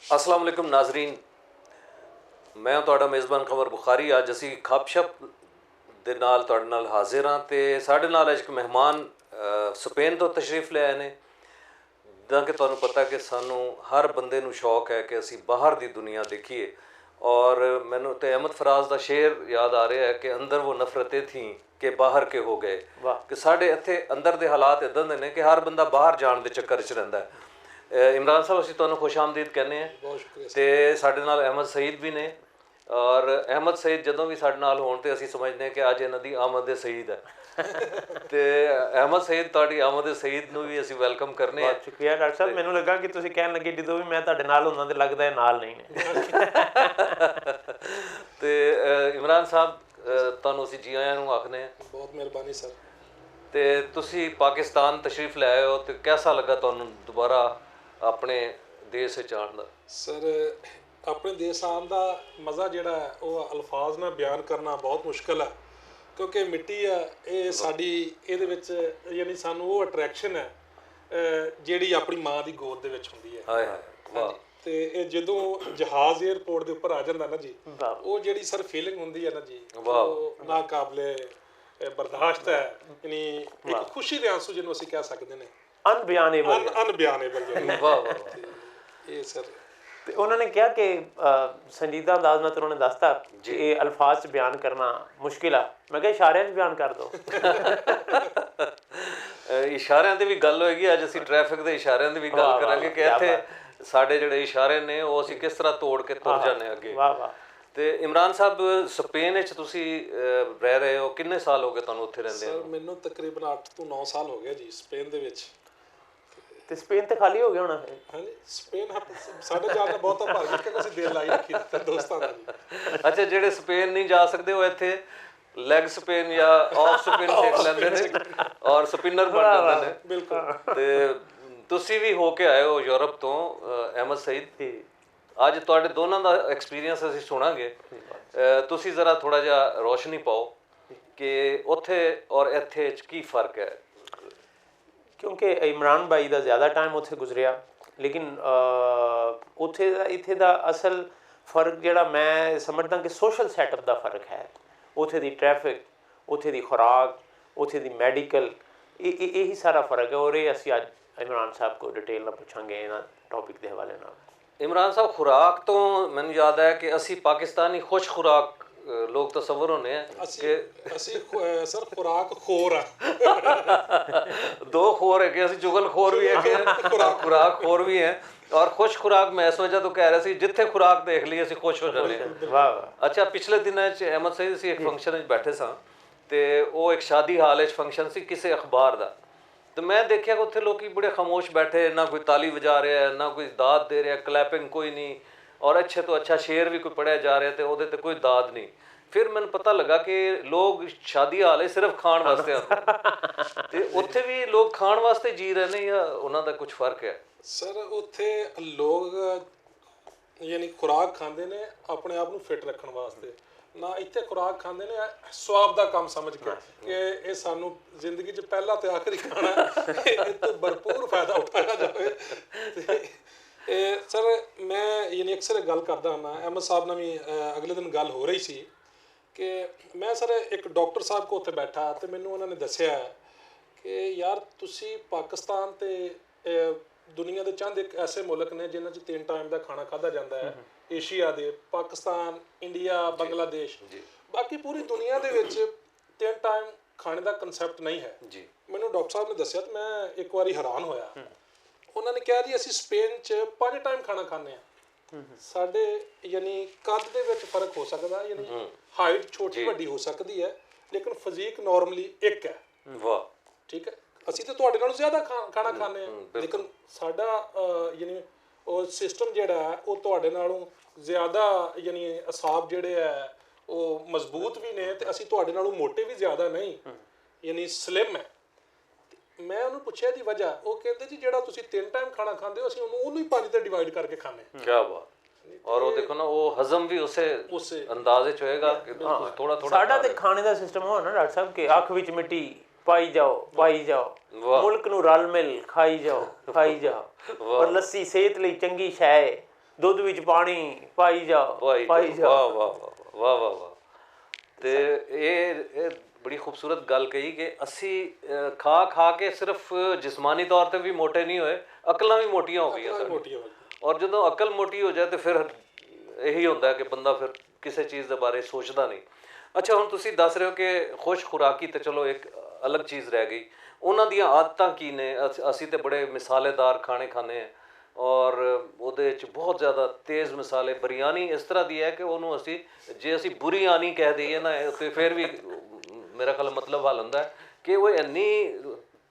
अस्सलाम वालेकुम नाजरीन, मैं ਤੁਹਾਡਾ ਮੇਜ਼ਬਾਨ ਖਬਰ ਬੁਖਾਰੀ। ਅੱਜ ਅਸੀਂ ਖਪਸ਼ਪ ਦੇ ਨਾਲ ਤੁਹਾਡੇ ਨਾਲ ਹਾਜ਼ਰ ਹਾਂ ਅਤੇ ਸਾਡੇ ਨਾਲ ਅੱਜ ਇੱਕ ਮਹਿਮਾਨ ਸਪੇਨ ਤੋਂ ਤਸ਼ਰੀਫ ਲੈ ਆਏ ਨੇ। ਜਿੱਦਾਂ ਕਿ ਤੁਹਾਨੂੰ ਪਤਾ ਕਿ ਸਾਨੂੰ ਹਰ ਬੰਦੇ ਨੂੰ ਸ਼ੌਕ ਹੈ ਕਿ ਅਸੀਂ ਬਾਹਰ ਦੀ ਦੁਨੀਆ ਦੇਖੀਏ, ਔਰ ਮੈਨੂੰ ਤੇ ਅਹਿਮਦ ਫਰਾਜ਼ ਦਾ ਸ਼ੇਰ ਯਾਦ ਆ ਰਿਹਾ ਹੈ ਕਿ ਅੰਦਰ ਉਹ ਨਫ਼ਰतें ਥੀं ਕਿ ਬਾਹਰ ਕੇ ਹੋ ਗਏ। ਕਿ ਸਾਡੇ ਇੱਥੇ ਅੰਦਰ ਦੇ ਹਾਲਾਤ ਇੱਦਾਂ ਦੇ ਨੇ ਕਿ ਹਰ ਬੰਦਾ ਬਾਹਰ ਜਾਣ ਦੇ ਚੱਕਰ 'ਚ ਰਹਿੰਦਾ ਹੈ। ਇਮਰਾਨ ਸਾਹਿਬ, ਅਸੀਂ ਤੁਹਾਨੂੰ ਖੁਸ਼ ਆਮਦੀਦ ਕਹਿੰਦੇ ਹਾਂ। ਬਹੁਤ ਸ਼ੁਕਰੀਆ। ਅਤੇ ਸਾਡੇ ਨਾਲ ਅਹਿਮਦ ਸਈਦ ਵੀ ਨੇ, ਔਰ ਅਹਿਮਦ ਸਈਦ ਜਦੋਂ ਵੀ ਸਾਡੇ ਨਾਲ ਹੋਣ ਤੇ ਅਸੀਂ ਸਮਝਦੇ ਹਾਂ ਕਿ ਅੱਜ ਇਹਨਾਂ ਦੀ ਆਮਦ ਸਈਦ ਹੈ। ਅਤੇ ਅਹਿਮਦ ਸਈਦ, ਤੁਹਾਡੀ ਆਮਦ ਸਈਦ ਨੂੰ ਵੀ ਅਸੀਂ ਵੈਲਕਮ ਕਰਨੇ ਹਾਂ। ਬਹੁਤ ਸ਼ੁਕਰੀਆ ਡਾਕਟਰ ਸਾਹਿਬ। ਮੈਨੂੰ ਲੱਗਾ ਕਿ ਤੁਸੀਂ ਕਹਿਣ ਲੱਗੇ ਜਦੋਂ ਵੀ ਮੈਂ ਤੁਹਾਡੇ ਨਾਲ ਹੁੰਦਾ ਤਾਂ ਲੱਗਦਾ ਨਾਲ ਨਹੀਂ ਨੇ। ਅਤੇ ਇਮਰਾਨ ਸਾਹਿਬ, ਤੁਹਾਨੂੰ ਅਸੀਂ ਜੀ ਆਇਆਂ ਨੂੰ ਆਖਦੇ ਹਾਂ। ਬਹੁਤ ਮਿਹਰਬਾਨੀ ਸਰ। ਅਤੇ ਤੁਸੀਂ ਪਾਕਿਸਤਾਨ ਤਸ਼ਰੀਫ ਲੈ ਆਏ ਹੋ, ਅਤੇ ਕੈਸਾ ਲੱਗਾ ਤੁਹਾਨੂੰ ਦੁਬਾਰਾ ਆਪਣੇ ਦੇਸ਼ ਵਿੱਚ ਆਉਣ ਦਾ? ਸਰ, ਆਪਣੇ ਦੇਸ਼ ਆਉਣ ਦਾ ਮਜ਼ਾ ਜਿਹੜਾ ਹੈ ਉਹ ਅਲਫਾਜ਼ ਨਾਲ ਬਿਆਨ ਕਰਨਾ ਬਹੁਤ ਮੁਸ਼ਕਿਲ ਹੈ, ਕਿਉਂਕਿ ਮਿੱਟੀ ਆ ਇਹ ਸਾਡੀ, ਇਹਦੇ ਵਿੱਚ ਯਾਨੀ ਸਾਨੂੰ ਉਹ ਅਟਰੈਕਸ਼ਨ ਹੈ ਜਿਹੜੀ ਆਪਣੀ ਮਾਂ ਦੀ ਗੋਦ ਦੇ ਵਿੱਚ ਹੁੰਦੀ ਹੈ। ਹਾਏ ਹਾਏ, ਵਾਹ। ਤੇ ਇਹ ਜਦੋਂ ਜਹਾਜ਼ 에ਅਰਪੋਰਟ ਦੇ ਉੱਪਰ ਆ ਜਾਂਦਾ ਨਾ ਜੀ, ਉਹ ਜਿਹੜੀ ਸਰ ਫੀਲਿੰਗ ਹੁੰਦੀ ਹੈ ਨਾ ਜੀ, ਉਹ ਨਾ ਕਾਬਲੇ ਬਰਦਾਸ਼ਤ ਹੈ। ਯਾਨੀ ਇੱਕ ਖੁਸ਼ੀ ਦੇ ਆਂਸੂ ਜਿਹਨੂੰ ਅਸੀਂ ਕਹਿ ਸਕਦੇ ਨੇ, ਅਨਬਿਆਨੇਬਲ। ਅਨਬਿਆਨੇਬਲ। ਵਾਹ ਵਾਹ। ਇਹ ਸਰ, ਤੇ ਉਹਨਾਂ ਨੇ ਕਿਹਾ ਕਿ ਸੰਜੀਦਾ ਅੰਦਾਜ਼ ਨਾਲ ਉਹਨਾਂ ਨੇ ਦੱਸਤਾ ਕਿ ਇਹ ਅਲਫਾਜ਼ 'ਚ ਬਿਆਨ ਕਰਨਾ ਮੁਸ਼ਕਿਲ ਆ। ਮੈਂ ਕਿਹਾ ਇਸ਼ਾਰਿਆਂ 'ਚ ਬਿਆਨ ਕਰ ਦਿਓ। ਇਸ਼ਾਰਿਆਂ 'ਤੇ ਵੀ ਗੱਲ ਹੋਏਗੀ ਅੱਜ। ਅਸੀਂ ਟ੍ਰੈਫਿਕ ਦੇ ਇਸ਼ਾਰਿਆਂ 'ਤੇ ਵੀ ਗੱਲ ਕਰਾਂਗੇ ਕਿ ਇੱਥੇ ਸਾਡੇ ਜਿਹੜੇ ਇਸ਼ਾਰੇ ਨੇ ਉਹ ਅਸੀਂ ਕਿਸ ਤਰ੍ਹਾਂ ਤੋੜ ਕੇ ਤੁਰ ਜਾਂਦੇ ਅੱਗੇ। ਵਾਹ ਵਾਹ। ਤੇ ਇਮਰਾਨ ਸਾਹਿਬ, ਸਪੇਨ ਵਿੱਚ ਤੁਸੀਂ ਰਹਿ ਰਹੇ ਹੋ, ਕਿੰਨੇ ਸਾਲ ਹੋ ਗਏ ਤੁਹਾਨੂੰ ਉੱਥੇ ਰਹਿੰਦੇ ਹੋ? ਸਰ ਮੈਨੂੰ ਤਕਰੀਬਨ 8 ਤੋਂ 9 ਸਾਲ ਹੋ ਗਏ ਜੀ ਸਪੇਨ ਦੇ ਵਿੱਚ। ਤੇ ਸਪੇਨ ਤੇ ਖਾਲੀ ਹੋ ਗਿਆ ਹੋਣਾ ਫਿਰ? ਹਾਂਜੀ, ਸਪੇਨ ਸਾਡੇ ਜਾਣ ਦਾ ਬਹੁਤਾ ਭਰ ਗਿਆ ਕਿ ਅਸੀਂ ਦਿਲ ਲਾਈ ਰੱਖੀ ਫਿਰ ਦੋਸਤਾਂ ਦਾ ਜੀ। ਅੱਛਾ, ਜਿਹੜੇ ਸਪੇਨ ਨਹੀਂ ਜਾ ਸਕਦੇ ਉਹ ਇੱਥੇ ਲੈਗ ਸਪੇਨ ਜਾਂ ਆਫ ਸਪਿਨ ਸਿੱਖ ਲੈਂਦੇ ਨੇ ਔਰ ਸਪਿਨਰ ਬਣ ਜਾਂਦੇ ਨੇ। ਬਿਲਕੁਲ। ਤੇ ਤੁਸੀਂ ਵੀ ਹੋ ਕੇ ਆਏ ਹੋ ਯੂਰਪ ਤੋਂ, ਅਹਿਮਦ ਸਈਦ। ਅੱਜ ਤੁਹਾਡੇ ਦੋਨਾਂ ਦਾ ਐਕਸਪੀਰੀਅੰਸ ਅਸੀਂ ਸੁਣਾਂਗੇ। ਤੁਸੀਂ ਜ਼ਰਾ ਥੋੜ੍ਹਾ ਜਿਹਾ ਰੋਸ਼ਨੀ ਪਾਓ ਕਿ ਉੱਥੇ ਔਰ ਇੱਥੇ 'ਚ ਕੀ ਫਰਕ ਹੈ। ਕਿਉਂਕਿ ਇਮਰਾਨ ਭਾਈ ਦਾ ਜ਼ਿਆਦਾ ਟਾਈਮ ਉੱਥੇ ਗੁਜ਼ਰਿਆ, ਲੇਕਿਨ ਉੱਥੇ ਦਾ ਇੱਥੇ ਦਾ ਅਸਲ ਫਰਕ ਜਿਹੜਾ ਮੈਂ ਸਮਝਦਾ ਕਿ ਸੋਸ਼ਲ ਸੈਟਅਪ ਦਾ ਫਰਕ ਹੈ। ਉੱਥੇ ਦੀ ਟ੍ਰੈਫਿਕ, ਉੱਥੇ ਦੀ ਖੁਰਾਕ, ਉੱਥੇ ਦੀ ਮੈਡੀਕਲ, ਇਹੀ ਸਾਰਾ ਫਰਕ ਹੈ। ਔਰ ਇਹ ਅਸੀਂ ਅੱਜ ਇਮਰਾਨ ਸਾਹਿਬ ਕੋਲ ਡਿਟੇਲ ਨਾਲ ਪੁੱਛਾਂਗੇ ਇਹਨਾਂ ਟੌਪਿਕ ਦੇ ਹਵਾਲੇ ਨਾਲ। ਇਮਰਾਨ ਸਾਹਿਬ, ਖੁਰਾਕ ਤੋਂ ਮੈਨੂੰ ਯਾਦ ਹੈ ਕਿ ਅਸੀਂ ਪਾਕਿਸਤਾਨੀ ਖੁਸ਼ ਖੁਰਾਕ ਲੋਕ ਤਸਵਰ ਹੁੰਦੇ ਆ ਕਿ ਅਸੀਂ ਸਰ ਖੁਰਾਕ ਖੋਰ ਆ। ਦੋ ਖੋਰ ਹੈਗੇ, ਅਸੀਂ ਚੁਗਲ ਖੋਰ ਵੀ ਹੈਗੇ, ਖੁਰਾਕ ਖੋਰ ਵੀ ਹੈ। ਔਰ ਖੁਸ਼ ਖੁਰਾਕ ਮੈਂ ਇਸ ਵਜ੍ਹਾ ਤੋਂ ਕਹਿ ਰਿਹਾ ਸੀ, ਜਿੱਥੇ ਖੁਰਾਕ ਦੇਖ ਲਈ ਅਸੀਂ ਖੁਸ਼ ਹੋ ਜਾਂਦੇ ਹਾਂ। ਵਾਹ। ਅੱਛਾ, ਪਿਛਲੇ ਦਿਨਾਂ 'ਚ ਅਹਿਮਦ ਸਈਦ, ਅਸੀਂ ਇੱਕ ਫੰਕਸ਼ਨ ਵਿੱਚ ਬੈਠੇ ਸਾਂ ਅਤੇ ਉਹ ਇੱਕ ਸ਼ਾਦੀ ਹਾਲ 'ਚ ਫੰਕਸ਼ਨ ਸੀ ਕਿਸੇ ਅਖਬਾਰ ਦਾ। ਅਤੇ ਮੈਂ ਦੇਖਿਆ ਕਿ ਉੱਥੇ ਲੋਕ ਬੜੇ ਖਾਮੋਸ਼ ਬੈਠੇ, ਨਾ ਕੋਈ ਤਾਲੀ ਵਜਾ ਰਿਹਾ, ਨਾ ਕੋਈ ਦਾਦ ਦੇ ਰਿਹਾ, ਕਲੈਪਿੰਗ ਕੋਈ ਨਹੀਂ, ਔਰ ਅੱਛੇ ਤੋਂ ਅੱਛਾ ਸ਼ੇਰ ਵੀ ਕੋਈ ਪੜ੍ਹਿਆ ਜਾ ਰਿਹਾ ਅਤੇ ਉਹਦੇ 'ਤੇ ਕੋਈ ਦਾਦ ਨਹੀਂ। ਫਿਰ ਮੈਨੂੰ ਪਤਾ ਲੱਗਾ ਕਿ ਲੋਕ ਸ਼ਾਦੀ ਹਾਲ ਸਿਰਫ ਖਾਣ ਵਾਸਤੇ ਆਉਂਦੇ, ਅਤੇ ਉੱਥੇ ਵੀ ਲੋਕ ਖਾਣ ਵਾਸਤੇ ਜੀ ਰਹੇ ਨੇ ਜਾਂ ਉਹਨਾਂ ਦਾ ਕੁਝ ਫਰਕ ਹੈ? ਸਰ, ਉੱਥੇ ਲੋਕ ਯਾਨੀ ਖੁਰਾਕ ਖਾਂਦੇ ਨੇ ਆਪਣੇ ਆਪ ਨੂੰ ਫਿੱਟ ਰੱਖਣ ਵਾਸਤੇ, ਨਾ ਇੱਥੇ ਖੁਰਾਕ ਖਾਂਦੇ ਨੇ ਸਵਾਬ ਦਾ ਕੰਮ ਸਮਝ ਕੇ ਕਿ ਇਹ ਸਾਨੂੰ ਜ਼ਿੰਦਗੀ 'ਚ ਪਹਿਲਾ ਤੇ ਆਖਰੀ ਖਾਣਾ, ਇਹ ਤੋਂ ਭਰਪੂਰ ਫਾਇਦਾ ਉਠਾਇਆ ਜਾਵੇ। ਤੇ ਸਰ, ਮੈਂ ਯਾਨੀ ਅਕਸਰ ਗੱਲ ਕਰਦਾ ਹੁੰਦਾ, ਅਹਿਮਦ ਸਾਹਿਬ ਨਾਲ ਵੀ ਅਗਲੇ ਦਿਨ ਗੱਲ ਹੋ ਰਹੀ ਸੀ ਕਿ ਮੈਂ ਸਰ ਇੱਕ ਡਾਕਟਰ ਸਾਹਿਬ ਕੋਲ ਉੱਥੇ ਬੈਠਾ ਅਤੇ ਮੈਨੂੰ ਉਹਨਾਂ ਨੇ ਦੱਸਿਆ ਕਿ ਯਾਰ ਤੁਸੀਂ ਪਾਕਿਸਤਾਨ ਅਤੇ ਦੁਨੀਆ ਦੇ ਚੰਦ ਇੱਕ ਐਸੇ ਮੁਲਕ ਨੇ ਜਿਨ੍ਹਾਂ 'ਚ 3 ਟਾਈਮ ਦਾ ਖਾਣਾ ਖਾਧਾ ਜਾਂਦਾ ਹੈ। ਏਸ਼ੀਆ ਦੇ ਪਾਕਿਸਤਾਨ, ਇੰਡੀਆ, ਬੰਗਲਾਦੇਸ਼, ਬਾਕੀ ਪੂਰੀ ਦੁਨੀਆ ਦੇ ਵਿੱਚ 3 ਟਾਈਮ ਖਾਣੇ ਦਾ ਕਨਸੈਪਟ ਨਹੀਂ ਹੈ ਜੀ। ਮੈਨੂੰ ਡਾਕਟਰ ਸਾਹਿਬ ਨੇ ਦੱਸਿਆ ਅਤੇ ਮੈਂ ਇੱਕ ਵਾਰੀ ਹੈਰਾਨ ਹੋਇਆ। ਉਹਨਾਂ ਨੇ ਕਿਹਾ ਜੀ ਅਸੀਂ ਸਪੇਨ 'ਚ 5 ਟਾਈਮ ਖਾਣਾ ਖਾਂਦੇ ਹਾਂ। ਸਾਡੇ ਯਾਨੀ ਕੱਦ ਦੇ ਵਿੱਚ ਫਰਕ ਹੋ ਸਕਦਾ, ਯਾਨੀ ਹਾਈਟ ਛੋਟੀ ਵੱਡੀ ਹੋ ਸਕਦੀ ਹੈ, ਲੇਕਿਨ ਫਿਜ਼ੀਕ ਨਾਰਮਲੀ ਇੱਕ ਹੈ। ਵਾਹ, ਠੀਕ ਹੈ। ਅਸੀਂ ਤਾਂ ਤੁਹਾਡੇ ਨਾਲੋਂ ਜ਼ਿਆਦਾ ਖਾਣਾ ਖਾਂਦੇ ਹਾਂ, ਲੇਕਿਨ ਸਾਡਾ ਯਾਨੀ ਉਹ ਸਿਸਟਮ ਜਿਹੜਾ ਹੈ ਉਹ ਤੁਹਾਡੇ ਨਾਲੋਂ ਜ਼ਿਆਦਾ, ਯਾਨੀ ਅਸਾਬ ਜਿਹੜੇ ਹੈ ਉਹ ਮਜ਼ਬੂਤ ਵੀ ਨੇ, ਅਤੇ ਅਸੀਂ ਤੁਹਾਡੇ ਨਾਲੋਂ ਮੋਟੇ ਵੀ ਜ਼ਿਆਦਾ ਨਹੀਂ, ਯਾਨੀ ਸਲਿਮ ਹੈ। ਮੈਂ ਉਹਨੂੰ ਪੁੱਛਿਆ ਦੀ ਵਜ੍ਹਾ, ਉਹ ਕਹਿੰਦੇ ਜੀ ਜਿਹੜਾ ਤੁਸੀਂ 3 ਟਾਈਮ ਖਾਣਾ ਖਾਂਦੇ ਹੋ ਅਸੀਂ ਉਹਨੂੰ ਹੀ 5 ਤੇ ਡਿਵਾਈਡ ਕਰਕੇ ਖਾਂਦੇ ਹਾਂ। ਕਿਆ ਬਾਤ। ਔਰ ਉਹ ਦੇਖੋ ਨਾ, ਉਹ ਹਜ਼ਮ ਵੀ ਉਸੇ ਅੰਦਾਜ਼ੇ 'ਚ ਹੋਏਗਾ ਕਿ ਥੋੜਾ ਥੋੜਾ। ਸਾਡਾ ਤੇ ਖਾਣੇ ਦਾ ਸਿਸਟਮ ਹੋਣਾ ਨਾ ਡਾਕਟਰ ਸਾਹਿਬ ਕਿ ਅੱਖ ਵਿੱਚ ਮਿੱਟੀ ਪਾਈ ਜਾਓ, ਮੁਲਕ ਨੂੰ ਰਲ ਮਿਲ ਖਾਈ ਜਾਓ। ਔਰ ਲੱਸੀ ਸਿਹਤ ਲਈ ਚੰਗੀ ਸ਼ੈ ਹੈ, ਦੁੱਧ ਵਿੱਚ ਪਾਣੀ ਪਾਈ ਜਾਓ ਪਾਈ ਜਾਓ। ਵਾਹ ਵਾਹ ਵਾਹ ਵਾਹ ਵਾਹ ਵਾਹ। ਤੇ ਇਹ ਬੜੀ ਖੂਬਸੂਰਤ ਗੱਲ ਕਹੀ ਕਿ ਅਸੀਂ ਖਾ ਖਾ ਕੇ ਸਿਰਫ ਜਿਸਮਾਨੀ ਤੌਰ ਤੇ ਵੀ ਮੋਟੇ ਨਹੀਂ ਹੋਏ, ਅਕਲਾਂ ਵੀ ਮੋਟੀਆਂ ਹੋ ਗਈਆਂ ਸਾਡੀਆਂ। ਮੋਟੀਆਂ ਹੋ ਗਈਆਂ। ਔਰ ਜਦੋਂ ਅਕਲ ਮੋਟੀ ਹੋ ਜਾਏ ਤੇ ਫਿਰ ਇਹੀ ਹੁੰਦਾ ਕਿ ਬੰਦਾ ਫਿਰ ਕਿਸੇ ਚੀਜ਼ ਦੇ ਬਾਰੇ ਸੋਚਦਾ ਨਹੀਂ। ਅੱਛਾ, ਹੁਣ ਤੁਸੀਂ ਦੱਸ ਰਹੇ ਹੋ ਕਿ ਖੁਸ਼ ਖੁਰਾਕੀ ਤੇ ਚਲੋ ਇੱਕ ਅਲੱਗ ਚੀਜ਼ ਰਹਿ ਗਈ, ਉਹਨਾਂ ਦੀਆਂ ਆਦਤਾਂ ਕੀ ਨੇ? ਅਸੀਂ ਤੇ ਬੜੇ ਮਿਸਾਲੇਦਾਰ ਖਾਣੇ ਖਾਂਦੇ ਹਾਂ ਔਰ ਉਹਦੇ 'ਚ ਬਹੁਤ ਜ਼ਿਆਦਾ ਤੇਜ਼ ਮਸਾਲੇ। ਬਿਰਯਾਨੀ ਇਸ ਤਰ੍ਹਾਂ ਦੀ ਹੈ ਕਿ ਉਹਨੂੰ ਅਸੀਂ ਜੇ ਅਸੀਂ ਬੁਰੀਆਨੀ ਕਹਿ ਦਈਏ ਨਾ ਤੇ ਫਿਰ ਵੀ ਮੇਰਾ ਖਿਆਲ ਮਤਲਬ ਹੱਲ ਹੁੰਦਾ ਕਿ ਉਹ ਇੰਨੀ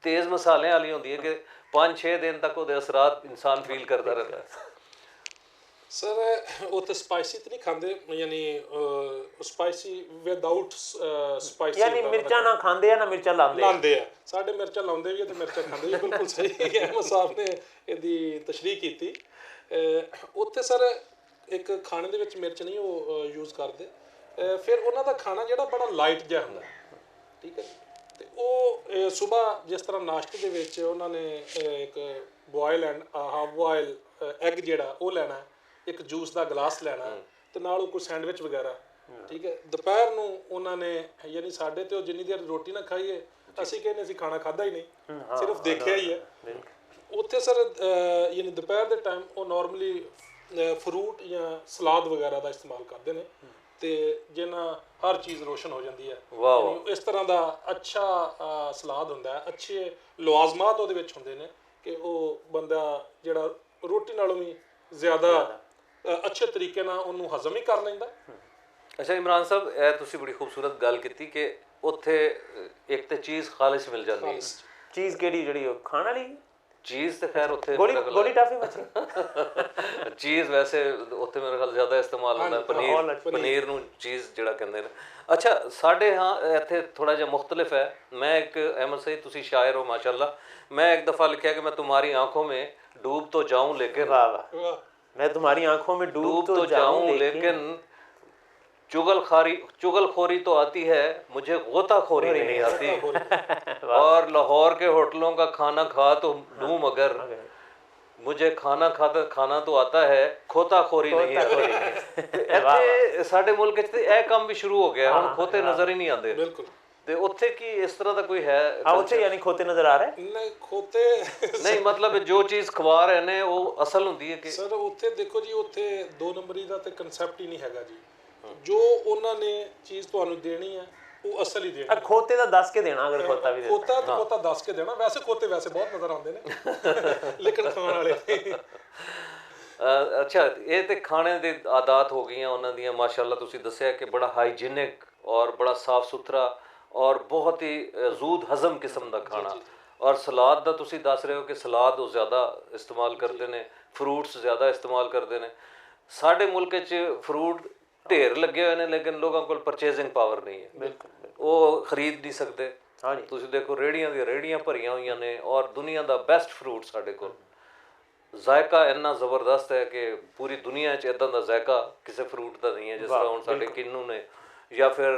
ਤੇਜ਼ ਮਸਾਲਿਆਂ ਵਾਲੀ ਹੁੰਦੀ ਹੈ ਕਿ 5-6 ਦਿਨ ਤੱਕ ਉਹਦੇ ਅਸਰਾਤ ਇਨਸਾਨ ਫੀਲ ਕਰਦਾ ਰਹਿੰਦਾ ਹੈ। ਸਰ ਉਹ ਤਾਂ ਸਪਾਈਸੀ ਤਾਂ ਨਹੀਂ ਖਾਂਦੇ, ਯਾਨੀ ਸਪਾਈਸੀ ਵਿਦਆਊਟ ਸਪਾਈਸੀ, ਯਾਨੀ ਮਿਰਚਾਂ ਨਾ ਖਾਂਦੇ ਆ ਨਾ ਮਿਰਚਾਂ ਲਾਉਂਦੇ ਆ। ਸਾਡੇ ਮਿਰਚਾਂ ਲਾਉਂਦੇ ਵੀ ਆ ਤੇ ਮਿਰਚਾਂ ਖਾਂਦੇ ਵੀ। ਬਿਲਕੁਲ ਸਹੀ ਅਹਿਮਦ ਸਾਹਿਬ ਨੇ ਇਹਦੀ ਤਸ਼ਰੀਹ ਕੀਤੀ। ਉੱਥੇ ਸਰ ਇੱਕ ਖਾਣੇ ਦੇ ਵਿੱਚ ਮਿਰਚ ਨਹੀਂ ਉਹ ਯੂਜ਼ ਕਰਦੇ। ਫਿਰ ਉਹਨਾਂ ਦਾ ਖਾਣਾ ਜਿਹੜਾ ਬੜਾ ਲਾਈਟ ਜਿਹਾ ਹੁੰਦਾ, ਠੀਕ ਹੈ। ਅਤੇ ਉਹ ਸੁਬਾਹ ਜਿਸ ਤਰ੍ਹਾਂ ਨਾਸ਼ਤੇ ਦੇ ਵਿੱਚ ਉਹਨਾਂ ਨੇ ਇੱਕ boil and half boil egg ਜਿਹੜਾ ਉਹ ਲੈਣਾ, ਇੱਕ ਜੂਸ ਦਾ ਗਲਾਸ ਲੈਣਾ ਤੇ ਨਾਲ ਉਹ ਕੋਈ ਸੈਂਡਵਿਚ ਵਗੈਰਾ, ਠੀਕ ਹੈ। ਦੁਪਹਿਰ ਨੂੰ ਉਹਨਾਂ ਨੇ, ਯਾਨੀ ਸਾਡੇ ਤੇ ਉਹ ਜਿੰਨੀ ਦੇਰ ਰੋਟੀ ਨਾ ਖਾਈਏ ਅਸੀਂ ਕਹਿੰਦੇ ਅਸੀਂ ਖਾਣਾ ਖਾਧਾ ਹੀ ਨਹੀਂ, ਸਿਰਫ ਦੇਖਿਆ ਹੀ ਹੈ। ਉੱਥੇ ਸਰ ਯਾਨੀ ਦੁਪਹਿਰ ਦੇ ਟਾਈਮ ਉਹ ਨੋਰਮਲੀ ਫਰੂਟ ਜਾਂ ਸਲਾਦ ਵਗੈਰਾ ਦਾ ਇਸਤੇਮਾਲ ਕਰਦੇ ਨੇ ਤੇ ਜਿੰਨਾ ਹਰ ਚੀਜ਼ ਰੋਸ਼ਨ ਹੋ ਜਾਂਦੀ ਹੈ। ਇਸ ਤਰ੍ਹਾਂ ਦਾ ਅੱਛਾ ਸਲਾਦ ਹੁੰਦਾ ਹੈ, ਅੱਛੇ ਲਵਾਜ਼ਮਾਤ ਉਹਦੇ ਵਿੱਚ ਹੁੰਦੇ ਨੇ ਕਿ ਉਹ ਬੰਦਾ ਜਿਹੜਾ ਰੋਟੀ ਨਾਲੋਂ ਵੀ ਜ਼ਿਆਦਾ ਅੱਛੇ ਤਰੀਕੇ ਨਾਲ ਉਹਨੂੰ ਹਜ਼ਮ ਹੀ ਕਰ ਲੈਂਦਾ। ਅੱਛਾ ਇਮਰਾਨ ਸਾਹਿਬ, ਇਹ ਤੁਸੀਂ ਬੜੀ ਖੂਬਸੂਰਤ ਗੱਲ ਕੀਤੀ ਕਿ ਉੱਥੇ ਇੱਕ ਤੇ ਚੀਜ਼ ਖਾਲਿਸ ਮਿਲ ਜਾਂਦੀ ਹੈ। ਚੀਜ਼ ਕਿਹੜੀ ਜਿਹੜੀ ਉਹ ਖਾਣ ਵਾਲੀ ਚੀਜ਼ ਤੇ ਖੈਰ ਉੱਥੇ ਗੋਲੀ ਟਾਫੀ ਮੱਛੀ ਚੀਜ਼ ਵੈਸੇ ਉੱਥੇ ਮੇਰੇ ਖਿਆਲ ਜ਼ਿਆਦਾ ਇਸਤੇਮਾਲ ਹੁੰਦਾ, ਪਨੀਰ ਨੂੰ ਚੀਜ਼ ਜਿਹੜਾ ਕਹਿੰਦੇ ਨੇ। ਅੱਛਾ, ਸਾਡੇ ਹਾਂ ਇੱਥੇ ਥੋੜ੍ਹਾ ਜਿਹਾ ਮੁਖਤਲਿਫ ਹੈ। ਮੈਂ ਇੱਕ ਅਹਿਮਦ ਸਈਦ, ਤੁਸੀਂ ਸ਼ਾਇਰ ਹੋ ਮਾਸ਼ਾਅੱਲਾ, मैं एक दफ़ा लिखा कि मैं तुम्हारी आंखों में डूब तो जाऊं लेकिन मैं तुम्हारी आंखों में डूब तो जाऊं लेकिन चुगलखोरी तो आती है, मुझे गोताखोरी नहीं आती। और लाहौर के होटलों का खाना खा तो लूं मगर मुझे खाना तो आता है, खोताखोरी नहीं आती। ਇੱਥੇ ਸਾਡੇ ਮੁਲਕ 'ਚ ਇਹ ਕੰਮ ਵੀ ਸ਼ੁਰੂ ਹੋ ਗਿਆ, ਹੁਣ ਖੋਤੇ ਨਜ਼ਰ ਹੀ ਨਹੀਂ ਆਉਂਦੇ। ਬਿਲਕੁਲ। ਤੇ ਉੱਥੇ ਕੀ ਇਸ ਤਰ੍ਹਾਂ ਦਾ ਕੋਈ ਹੈ? ਉੱਥੇ ਯਾਨੀ ਖੋਤੇ ਨਜ਼ਰ ਆ ਰਹੇ? ਨਹੀਂ, ਖੋਤੇ ਨਹੀਂ, ਮਤਲਬ ਜੋ ਚੀਜ਼ ਖਵਾ ਰਹੇ ਨੇ ਉਹ ਅਸਲ ਹੁੰਦੀ ਹੈ ਕਿ ਸਰ ਉੱਥੇ ਦੇਖੋ ਜੀ, ਉੱਥੇ 2 ਨੰਬਰੀ ਦਾ ਤੇ ਕਨਸੈਪਟ ਹੀ ਨਹੀਂ ਹੈਗਾ ਜੀ। ਜੋ ਉਹਨਾਂ ਨੇ ਚੀਜ਼ ਤੁਹਾਨੂੰ ਦੇਣੀ ਹੈ ਉਹ ਅਸਲ ਹੀ ਦੇਣੀ। ਖੋਤੇ ਦਾ ਦੱਸ ਕੇ ਦੇਣਾ, ਅਗਰ ਖੋਤਾ ਵੀ ਖੋਤਾ ਦੱਸ ਕੇ ਦੇਣਾ। ਵੈਸੇ ਖੋਤੇ ਬਹੁਤ ਨਜ਼ਰ ਆਉਂਦੇ ਨੇ ਲੇਕਿਨ ਖਾਣ ਵਾਲੇ। ਅੱਛਾ, ਇਹ ਤੇ ਖਾਣੇ ਦੇ ਆਦਾਤ ਹੋ ਗਈਆਂ ਉਹਨਾਂ ਦੀਆਂ। ਮਾਸ਼ਾਅੱਲਾ ਤੁਸੀਂ ਦੱਸਿਆ ਕਿ ਬੜਾ ਹਾਈਜੀਨਿਕ ਔਰ ਬੜਾ ਸਾਫ ਸੁਥਰਾ ਔਰ ਬਹੁਤ ਹੀ ਜ਼ੂਦ ਹਜ਼ਮ ਕਿਸਮ ਦਾ ਖਾਣਾ। ਔਰ ਸਲਾਦ ਦਾ ਤੁਸੀਂ ਦੱਸ ਰਹੇ ਹੋ ਕਿ ਸਲਾਦ ਉਹ ਜ਼ਿਆਦਾ ਇਸਤੇਮਾਲ ਕਰਦੇ ਨੇ, ਫਰੂਟਸ ਜ਼ਿਆਦਾ ਇਸਤੇਮਾਲ ਕਰਦੇ ਨੇ। ਸਾਡੇ ਮੁਲਕ 'ਚ ਫਰੂਟ ਢੇਰ ਲੱਗੇ ਹੋਏ ਨੇ ਲੇਕਿਨ ਲੋਕਾਂ ਕੋਲ ਪਰਚੇਜ਼ਿੰਗ ਪਾਵਰ ਨਹੀਂ ਹੈ, ਉਹ ਖਰੀਦ ਨਹੀਂ ਸਕਦੇ। ਤੁਸੀਂ ਦੇਖੋ ਰੇਹੜੀਆਂ ਦੀਆਂ ਰੇਹੜੀਆਂ ਭਰੀਆਂ ਹੋਈਆਂ ਨੇ ਔਰ ਦੁਨੀਆ ਦਾ ਬੈਸਟ ਫਰੂਟ ਸਾਡੇ ਕੋਲ। ਜ਼ਾਇਕਾ ਇੰਨਾ ਜ਼ਬਰਦਸਤ ਹੈ ਕਿ ਪੂਰੀ ਦੁਨੀਆ 'ਚ ਇੱਦਾਂ ਦਾ ਜ਼ਾਇਕਾ ਕਿਸੇ ਫਰੂਟ ਦਾ ਨਹੀਂ ਹੈ। ਜਿਸ ਤਰ੍ਹਾਂ ਹੁਣ ਸਾਡੇ ਕਿੰਨੂ ਨੇ ਜਾਂ ਫਿਰ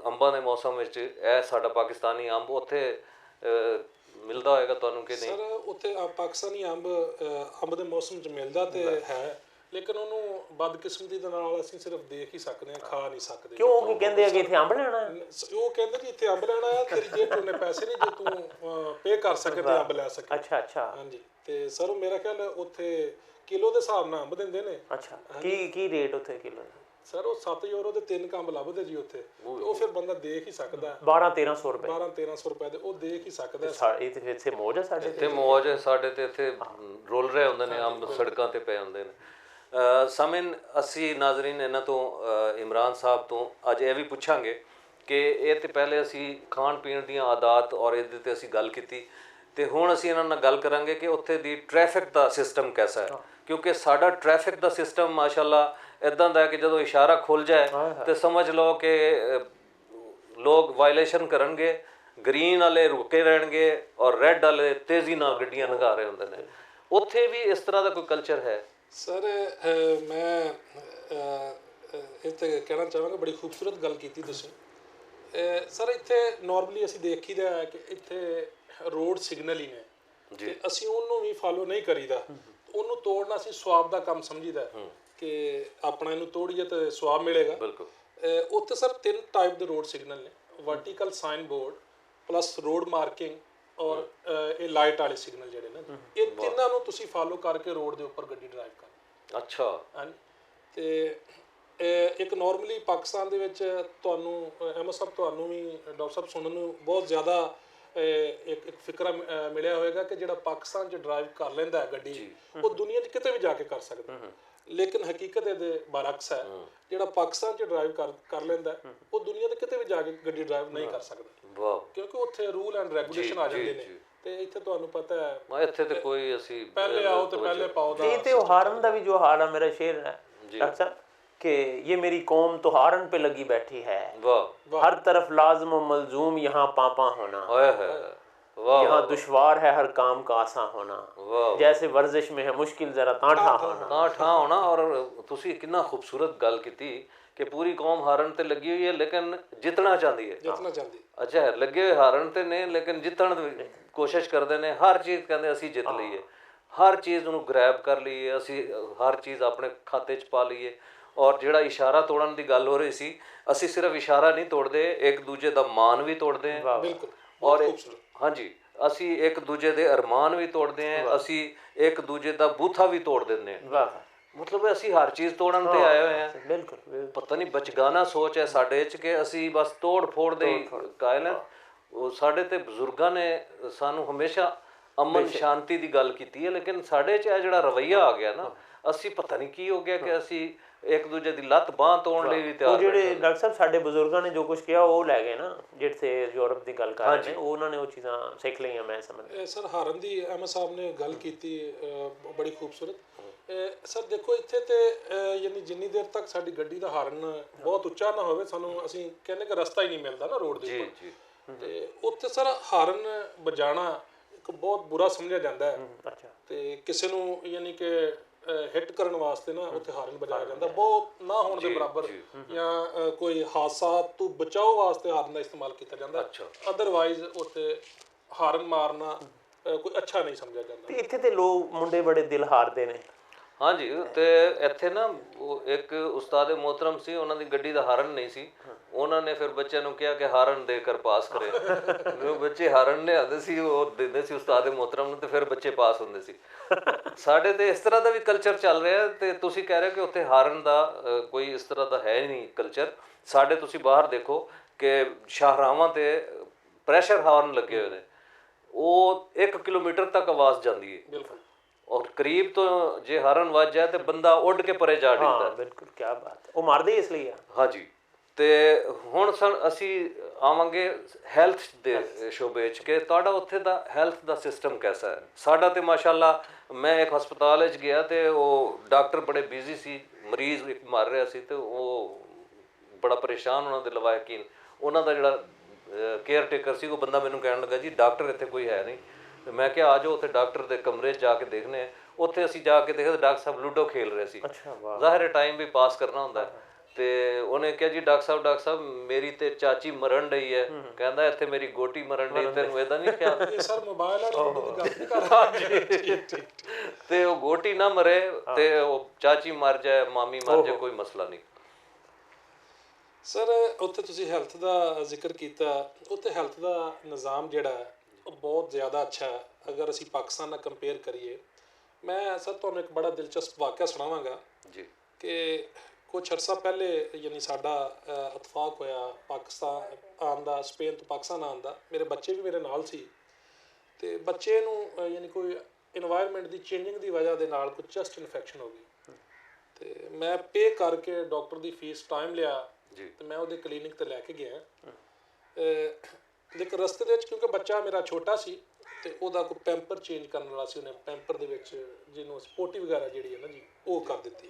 ਅੰਬਾਂ ਦੇ ਮੌਸਮ ਵਿੱਚ ਇਹ ਸਾਡਾ ਪਾਕਿਸਤਾਨੀ ਅੰਬ ਉੱਥੇ ਮਿਲਦਾ ਹੋਏਗਾ ਤੁਹਾਨੂੰ ਕਿ ਨਹੀਂ? ਸਰ ਉੱਥੇ ਪਾਕਿਸਤਾਨੀ ਅੰਬ ਦੇ ਮੌਸਮ 'ਚ ਮਿਲਦਾ ਤੇ ਹੈ, ਲੇਕਿਨ ਉਹਨੂੰ ਬਦਕਿਸਮਤੀ ਦੇ ਨਾਲ ਅਸੀਂ ਸਿਰਫ ਦੇਖ ਹੀ ਸਕਦੇ ਹਾਂ, ਖਾ ਨਹੀਂ ਸਕਦੇ। ਕਿਉਂ? ਕੀ ਕਹਿੰਦੇ ਆ ਕਿ ਇੱਥੇ ਅੰਬ ਲੈਣਾ? ਉਹ ਕਹਿੰਦੇ ਜੀ ਇੱਥੇ ਅੰਬ ਲੈਣਾ ਹੈ, ਤੇਰੀ ਜੇਬ 'ਚ ਉਹਨੇ ਪੈਸੇ ਨਹੀਂ ਜੇ ਤੂੰ ਪੇ ਕਰ ਸਕੇ ਤੇ ਅੰਬ ਲੈ ਸਕੇ। ਅੱਛਾ। ਹਾਂਜੀ। ਤੇ ਸਰ ਮੇਰਾ ਖਿਆਲ ਉੱਥੇ ਕਿਲੋ ਦੇ ਹਿਸਾਬ ਨਾਲ ਅੰਬ ਦਿੰਦੇ ਨੇ। ਅੱਛਾ, ਕੀ ਰੇਟ ਉੱਥੇ ਕਿਲੋ? ਸਰ ਉਹ 7 ਯੂਰੋ ਦੇ 3 ਅੰਬ ਲੱਭਦੇ ਜੀ ਉੱਥੇ। ਉਹ ਫਿਰ ਬੰਦਾ ਦੇਖ ਹੀ ਸਕਦਾ। 1200-1300 ਰੁਪਏ। 1200-1300 ਰੁਪਏ ਦੇ ਉਹ ਦੇਖ ਹੀ ਸਕਦਾ। ਇੱਥੇ ਮੌਜ ਹੈ ਸਾਡੇ ਇੱਥੇ ਮੌਜ ਹੈ ਸਾਡੇ ਤੇ ਇੱਥੇ ਰੁਲ ਰਹੇ ਹੁੰਦੇ ਨੇ ਅੰਬ, ਸੜਕਾਂ ਤੇ ਪਏ ਹੁੰਦੇ ਨੇ। ਸਾਮਿਨ, ਅਸੀਂ ਨਾਜ਼ਰੀਨ ਇਹਨਾਂ ਤੋਂ ਇਮਰਾਨ ਸਾਹਿਬ ਤੋਂ ਅੱਜ ਇਹ ਵੀ ਪੁੱਛਾਂਗੇ ਕਿ ਇਹ ਤੇ ਪਹਿਲੇ ਅਸੀਂ ਖਾਣ ਪੀਣ ਦੀਆਂ ਆਦਾਤ ਔਰ ਇਹਦੇ ਤੇ ਅਸੀਂ ਗੱਲ ਕੀਤੀ ਤੇ ਹੁਣ ਅਸੀਂ ਇਹਨਾਂ ਨਾਲ ਗੱਲ ਕਰਾਂਗੇ ਕਿ ਉੱਥੇ ਦੀ ਟ੍ਰੈਫਿਕ ਦਾ ਸਿਸਟਮ ਕੈਸਾ ਹੈ। ਕਿਉਂਕਿ ਸਾਡਾ ਟ੍ਰੈਫਿਕ ਦਾ ਸਿਸਟਮ ਮਾਸ਼ਾਅੱਲਾ ਇੱਦਾਂ ਦਾ ਹੈ ਕਿ ਜਦੋਂ ਇਸ਼ਾਰਾ ਖੁੱਲ ਜਾਏ ਤੇ ਸਮਝ ਲਓ ਕਿ ਲੋਕ ਵਾਇਲੇਸ਼ਨ ਕਰਨਗੇ, ਗ੍ਰੀਨ ਵਾਲੇ ਰੁਕੇ ਰਹਿਣਗੇ ਔਰ ਰੈੱਡ ਵਾਲੇ ਤੇਜ਼ੀ ਨਾਲ ਗੱਡੀਆਂ ਲੰਘਾ ਰਹੇ ਹੁੰਦੇ ਨੇ। ਉੱਥੇ ਵੀ ਇਸ ਤਰ੍ਹਾਂ ਦਾ ਕੋਈ ਕਲਚਰ ਹੈ? ਸਰ ਮੈਂ ਇਹ ਤੇ ਕਹਿਣਾ ਚਾਹਾਂਗਾ, ਬੜੀ ਖੂਬਸੂਰਤ ਗੱਲ ਕੀਤੀ ਤੁਸੀਂ। ਸਰ ਇੱਥੇ ਨੋਰਮਲੀ ਅਸੀਂ ਦੇਖੀਦਾ ਹੈ ਕਿ ਇੱਥੇ ਰੋਡ ਸਿਗਨਲ ਹੀ ਨੇ ਤੇ ਅਸੀਂ ਉਹਨੂੰ ਵੀ ਫਾਲੋ ਨਹੀਂ ਕਰੀਦਾ। ਉਹਨੂੰ ਤੋੜਨਾ ਅਸੀਂ ਸਵਾਬ ਦਾ ਕੰਮ ਸਮਝੀਦਾ ਕਿ ਆਪਣਾ ਇਹਨੂੰ ਤੋੜੀਏ ਤੇ ਸਵਾਬ ਮਿਲੇਗਾ। ਬਿਲਕੁਲ। ਉੱਥੇ ਸਰ 3 ਟਾਈਪ ਦੇ ਰੋਡ ਸਿਗਨਲ ਨੇ, vertical sign board plus road marking ਔਰ ਇਹ ਲਾਈਟ ਵਾਲੇ ਸਿਗਨਲ ਜਿਹੜੇ ਨੇ, ਇਹ ਤਿੰਨਾਂ ਨੂੰ ਤੁਸੀਂ ਫਾਲੋ ਕਰਕੇ ਰੋਡ ਦੇ ਉੱਪਰ ਗੱਡੀ ਡਰਾਈਵ ਕਰਨੀ। ਅੱਛਾ। ਹਾਂਜੀ। ਤੇ ਇੱਕ ਨਾਰਮਲੀ ਪਾਕਿਸਤਾਨ ਦੇ ਵਿੱਚ ਤੁਹਾਨੂੰ ਅਹਿਮਦ ਸਾਹਿਬ, ਤੁਹਾਨੂੰ ਵੀ ਡਾਕਟਰ ਸਾਹਿਬ ਸੁਣਨ ਨੂੰ ਬਹੁਤ ਜ਼ਿਆਦਾ ਇੱਕ ਫਿਕਰਾ ਮਿਲਿਆ ਹੋਵੇਗਾ ਕਿ ਜਿਹੜਾ ਪਾਕਿਸਤਾਨ 'ਚ ਡਰਾਈਵ ਕਰ ਲੈਂਦਾ ਹੈ ਗੱਡੀ, ਉਹ ਦੁਨੀਆ 'ਚ ਕਿਤੇ ਵੀ ਜਾ ਕੇ ਕਰ ਸਕਦਾ। ਲੇਕਿਨ ਹਕੀਕਤ ਇਹਦੇ ਬਰਅਕਸ ਹੈ, ਜਿਹੜਾ ਪਾਕਿਸਤਾਨ 'ਚ ਡਰਾਈਵ ਕਰ ਲੈਂਦਾ ਉਹ ਦੁਨੀਆ ਦੇ ਕਿਤੇ ਵੀ ਜਾ ਕੇ ਗੱਡੀ ਡਰਾਈਵ ਨਹੀਂ ਕਰ ਸਕਦਾ, ਕਿਉਂਕਿ ਉੱਥੇ ਰੂਲ ਐਂਡ ਰੈਗੂਲੇਸ਼ਨ ਆ ਜਾਂਦੇ ਨੇ। ਤੇ ਇੱਥੇ ਤੁਹਾਨੂੰ ਪਤਾ ਹੈ ਇੱਥੇ ਤੇ ਕੋਈ ਅਸੀਂ ਪਹਿਲੇ ਆਓ ਤੇ ਪਹਿਲੇ ਪਾਓ ਦਾ। ਇਹ ਤੇ ਉਹ ਹਾਰਨ ਦਾ ਵੀ ਜੋ ਹਾਲ ਹੈ, ਮੇਰਾ ਸ਼ੇਰ ਹੈ डॉक्टर साहब कि ये मेरी कौम तो हारन पे लगी बैठी है, हर तरफ लाजम व मलजूम यहाँ पापा होना, यहाँ दुश्वार है हर काम का आसान होना, जैसे वर्जिश में है मुश्किल जरा तांठा होना। और तुसी कितना खूबसूरत गल की कि पूरी कौम हारन ते लगी हुई है लेकिन जितना चाहती है। अच्छा है, लगे हुए हारन ते ने लेकिन जितन कोशिश करते हैं, हर चीज़ कहते असी जित लीए, हर चीज़ ਨੂੰ ਗ੍ਰੈਬ ਕਰ ਲਈਏ ਅਸੀਂ, ਹਰ ਚੀਜ਼ ਆਪਣੇ ਖਾਤੇ 'ਚ ਪਾ ਲਈਏ। ਔਰ ਜਿਹੜਾ ਇਸ਼ਾਰਾ ਤੋੜਨ ਦੀ ਗੱਲ ਹੋ ਰਹੀ ਸੀ, ਅਸੀਂ ਸਿਰਫ ਇਸ਼ਾਰਾ ਨਹੀਂ ਤੋੜਦੇ, ਇੱਕ ਦੂਜੇ ਦਾ ਮਾਨ ਵੀ ਤੋੜਦੇ ਹਾਂ। ਔਰ ਹਾਂਜੀ, ਅਸੀਂ ਇੱਕ ਦੂਜੇ ਦੇ ਅਰਮਾਨ ਵੀ ਤੋੜਦੇ ਹਾਂ, ਅਸੀਂ ਇੱਕ ਦੂਜੇ ਦਾ ਬੂਥਾ ਵੀ ਤੋੜ ਦਿੰਦੇ ਹਾਂ। ਮਤਲਬ ਅਸੀਂ ਹਰ ਚੀਜ਼ ਤੋੜਨ ਤੇ ਆਏ ਹੋਏ ਹਾਂ। ਬਿਲਕੁਲ। ਪਤਾ ਨਹੀਂ ਬਚਗਾਨਾ ਸੋਚ ਹੈ ਸਾਡੇ 'ਚ ਕਿ ਅਸੀਂ ਬਸ ਤੋੜ ਫੋੜ ਦੇ ਕਾਇਲ ਹਾਂ। ਉਹ ਸਾਡੇ ਤੇ ਬਜ਼ੁਰਗਾਂ ਨੇ ਸਾਨੂੰ ਹਮੇਸ਼ਾ ਅਮਨ ਸ਼ਾਂਤੀ ਦੀ ਗੱਲ ਕੀਤੀ ਹੈ, ਲੇਕਿਨ ਸਾਡੇ 'ਚ ਇਹ ਜਿਹੜਾ ਰਵੱਈਆ ਆ ਗਿਆ ਨਾ, ਅਸੀਂ ਪਤਾ ਨਹੀਂ ਕੀ ਹੋ ਗਿਆ ਕਿ ਅਸੀਂ ਇੱਕ ਦੂਜੇ ਦੀ ਲੱਤ ਬਾਂਹ ਤੋੜਨ ਲਈ ਵੀ ਤਿਆਰ। ਉਹ ਜਿਹੜੇ ਡਾਕਟਰ ਸਾਹਿਬ ਸਾਡੇ ਬਜ਼ੁਰਗਾਂ ਨੇ ਜੋ ਕੁਝ ਕਿਹਾ ਉਹ ਲੈ ਗਏ ਨਾ, ਜਿਹੜੇ ਯੂਰਪ ਦੀ ਗੱਲ ਕਰ ਰਹੇ ਨੇ, ਉਹਨਾਂ ਨੇ ਉਹ ਚੀਜ਼ਾਂ ਸਿੱਖ ਲਈਆਂ। ਮੈਂ ਸਮਝਦਾ ਸਰ ਹਾਰਨ ਦੀ ਅਹਿਮਦ ਸਾਹਿਬ ਨੇ ਗੱਲ ਕੀਤੀ ਬੜੀ ਖੂਬਸੂਰਤ। ਸਰ ਦੇਖੋ ਇੱਥੇ ਤੇ ਯਾਨੀ ਜਿੰਨੀ ਦੇਰ ਤੱਕ ਸਾਡੀ ਗੱਡੀ ਦਾ ਹਾਰਨ ਬਹੁਤ ਉੱਚਾ ਨਾ ਹੋਵੇ, ਸਾਨੂੰ ਅਸੀਂ ਕਹਿੰਦੇ ਕਿ ਰਸਤਾ ਹੀ ਨਹੀਂ ਮਿਲਦਾ ਨਾ ਰੋਡ ਦੇ ਉੱਪਰ। ਤੇ ਉੱਥੇ ਸਰ ਹਾਰਨ ਵਜਾਣਾ ਬਹੁਤ ਬੁਰਾ ਸਮਝਿਆ ਜਾਂਦਾ ਹੈ। ਤੇ ਕਿਸੇ ਨੂੰ ਯਾਨੀ ਕਿ ਹਿੱਟ ਕਰਨ ਵਾਸਤੇ ਨਾ ਉੱਥੇ ਹਾਰਨ ਵਜਾਇਆ ਜਾਂਦਾ, ਬਹੁਤ ਨਾ ਹੋਣ ਦੇ ਬਰਾਬਰ, ਜਾਂ ਕੋਈ ਹਾਦਸਾ ਤੋਂ ਬਚਾਓ ਵਾਸਤੇ ਹਾਰਨ ਦਾ ਇਸਤੇਮਾਲ ਕੀਤਾ ਜਾਂਦਾ। ਅਦਰਵਾਈਜ਼ ਉੱਥੇ ਹਾਰਨ ਮਾਰਨਾ ਕੋਈ ਅੱਛਾ ਨਹੀਂ ਸਮਝਿਆ ਜਾਂਦਾ। ਇੱਥੇ ਤੇ ਲੋਕ ਮੁੰਡੇ ਬੜੇ ਦਿਲ ਹਾਰਦੇ ਨੇ। ਹਾਂਜੀ, ਤੇ ਇੱਥੇ ਨਾ ਇੱਕ ਉਸਤਾਦ ਮੋਹਤਰਮ ਸੀ, ਉਹਨਾਂ ਦੀ ਗੱਡੀ ਦਾ ਹਾਰਨ ਨਹੀਂ ਸੀ। ਉਹਨਾਂ ਨੇ ਫਿਰ ਬੱਚਿਆਂ ਨੂੰ ਕਿਹਾ ਕਿ ਹਾਰਨ ਦੇ ਕਰ ਪਾਸ ਕਰੇ। ਬੱਚੇ ਹਾਰਨ ਲਿਆਉਂਦੇ ਸੀ, ਉਹ ਦਿੰਦੇ ਸੀ ਉਸਤਾਦ ਮੋਹਤਰਮ ਨੂੰ, ਤੇ ਫਿਰ ਬੱਚੇ ਪਾਸ ਹੁੰਦੇ ਸੀ। ਸਾਡੇ ਤੇ ਇਸ ਤਰ੍ਹਾਂ ਦਾ ਵੀ ਕਲਚਰ ਚੱਲ ਰਿਹਾ। ਤੇ ਤੁਸੀਂ ਕਹਿ ਰਹੇ ਹੋ ਕਿ ਉੱਥੇ ਹਾਰਨ ਦਾ ਕੋਈ ਇਸ ਤਰ੍ਹਾਂ ਦਾ ਹੈ ਨਹੀਂ ਕਲਚਰ। ਸਾਡੇ ਤੁਸੀਂ ਬਾਹਰ ਦੇਖੋ ਕਿ ਸ਼ਾਹਰਾਵਾਂ ਤੇ ਪ੍ਰੈਸ਼ਰ ਹਾਰਨ ਲੱਗੇ ਹੋਏ ਨੇ, ਉਹ 1 ਕਿਲੋਮੀਟਰ ਤੱਕ ਆਵਾਜ਼ ਜਾਂਦੀ ਹੈ। ਬਿਲਕੁਲ। ਔਰ ਕਰੀਬ ਤੋਂ ਜੇ ਹਾਰਨ ਵੱਜ ਜਾਏ ਤੇ ਬੰਦਾ ਉੱਡ ਕੇ ਪਰੇ ਜਾ ਡਿੱਗਦਾ। ਬਿਲਕੁਲ, ਕੀ ਬਾਤ। ਉਹ ਮਾਰਦੇ ਇਸ ਲਈ ਆ। ਹਾਂਜੀ। ਤੇ ਹੁਣ ਅਸੀਂ ਆਵਾਂਗੇ ਹੈਲਥ ਦੇ ਸ਼ੋਬੇ 'ਚ ਕਿ ਤੁਹਾਡਾ ਉੱਥੇ ਦਾ ਹੈਲਥ ਦਾ ਸਿਸਟਮ ਕੈਸਾ ਹੈ। ਸਾਡਾ ਤੇ ਮਾਸ਼ਾਅੱਲਾ, ਮੈਂ ਇੱਕ ਹਸਪਤਾਲ 'ਚ ਗਿਆ ਤੇ ਉਹ ਡਾਕਟਰ ਬੜੇ ਬਿਜ਼ੀ ਸੀ, ਮਰੀਜ਼ ਇੱਕ ਮਰ ਰਿਹਾ ਸੀ, ਤੇ ਉਹ ਬੜਾ ਪਰੇਸ਼ਾਨ ਉਹਨਾਂ ਦੇ ਲਵਾਇਕੀਨ, ਉਹਨਾਂ ਦਾ ਜਿਹੜਾ ਕੇਅਰ ਟੇਕਰ ਸੀ, ਉਹ ਬੰਦਾ ਮੈਨੂੰ ਕਹਿਣ ਲੱਗਾ ਜੀ ਡਾਕਟਰ ਇੱਥੇ ਕੋਈ ਹੈ ਨਹੀਂ। ਤੇ ਮੈਂ ਕਿਹਾ ਆ ਜਾਓ ਉੱਥੇ ਡਾਕਟਰ ਦੇ ਕਮਰੇ 'ਚ ਜਾ ਕੇ ਦੇਖਦੇ ਹਾਂ। ਉੱਥੇ ਅਸੀਂ ਜਾ ਕੇ ਦੇਖਿਆ ਡਾਕਟਰ ਸਾਹਿਬ ਲੂਡੋ ਖੇਲ ਰਹੇ ਸੀ। ਜ਼ਾਹਿਰ ਹੈ ਟਾਈਮ ਵੀ ਪਾਸ ਕਰਨਾ ਹੁੰਦਾ। ਤੇ ਉਹਨੇ ਕਿਹਾ ਜੀ ਡਾਕਟਰ ਸਾਹਿਬ ਮੇਰੀ ਤੇ ਚਾਚੀ ਮਰਨ ਡਈ ਹੈ। ਕਹਿੰਦਾ ਇੱਥੇ ਮੇਰੀ ਗੋਟੀ ਮਰਨ ਡਈ, ਤੈਨੂੰ ਇਹਦਾ ਨਹੀਂ ਖਿਆਲ? ਸਰ ਮੋਬਾਈਲ ਵਾਲੀ ਗੱਲ ਨਹੀਂ ਕਰ। ਤੇ ਉਹ ਗੋਟੀ ਨਾ ਮਰੇ ਤੇ ਉਹ ਚਾਚੀ ਮਰ ਜਾਏ, ਮਾਮੀ ਮਰ ਜਾਏ, ਕੋਈ ਮਸਲਾ ਨਹੀਂ। ਸਰ ਉੱਥੇ ਤੁਸੀਂ ਹੈਲਥ ਦਾ ਜ਼ਿਕਰ ਕੀਤਾ, ਉੱਥੇ ਹੈਲਥ ਦਾ ਨਿਜ਼ਾਮ ਜਿਹੜਾ ਉਹ ਬਹੁਤ ਜ਼ਿਆਦਾ ਅੱਛਾ ਹੈ ਅਗਰ ਅਸੀਂ ਪਾਕਿਸਤਾਨ ਨਾਲ ਕੰਪੇਅਰ ਕਰੀਏ। ਮੈਂ ਸਰ ਤੁਹਾਨੂੰ ਇੱਕ ਬੜਾ ਦਿਲਚਸਪ ਵਾਕਿਆ ਸੁਣਾਵਾਂਗਾ ਜੀ ਕਿ ਕੁਛ ਅਰਸਾ ਪਹਿਲੇ ਯਾਨੀ ਸਾਡਾ ਇਤਫਾਕ ਹੋਇਆ ਪਾਕਿਸਤਾਨ ਆਉਣ ਦਾ, ਸਪੇਨ ਤੋਂ ਪਾਕਿਸਤਾਨ ਆਉਣ ਦਾ। ਮੇਰੇ ਬੱਚੇ ਵੀ ਮੇਰੇ ਨਾਲ ਸੀ, ਤੇ ਬੱਚੇ ਨੂੰ ਯਾਨੀ ਕੋਈ ਇਨਵਾਇਰਮੈਂਟ ਦੀ ਚੇਂਜਿੰਗ ਦੀ ਵਜ੍ਹਾ ਦੇ ਨਾਲ ਕੋਈ ਚੈਸਟ ਇਨਫੈਕਸ਼ਨ ਹੋ ਗਈ। ਤੇ ਮੈਂ ਪੇ ਕਰਕੇ ਡਾਕਟਰ ਦੀ ਫੀਸ ਟਾਈਮ ਲਿਆ ਤੇ ਮੈਂ ਉਹਦੇ ਕਲੀਨਿਕ ਤੇ ਲੈ ਕੇ ਗਿਆ। ਲੇਕਿਨ ਰਸਤੇ ਦੇ ਵਿੱਚ ਕਿਉਂਕਿ ਬੱਚਾ ਮੇਰਾ ਛੋਟਾ ਸੀ ਤੇ ਉਹਦਾ ਕੋਈ ਪੈਂਪਰ ਚੇਂਜ ਕਰਨ ਵਾਲਾ ਸੀ, ਉਹਨੇ ਪੈਂਪਰ ਦੇ ਵਿੱਚ ਜਿਹਨੂੰ ਸਪੋਟੀ ਵਗੈਰਾ ਜਿਹੜੀ ਹੈ ਨਾ ਜੀ ਉਹ ਕਰ ਦਿੱਤੀ।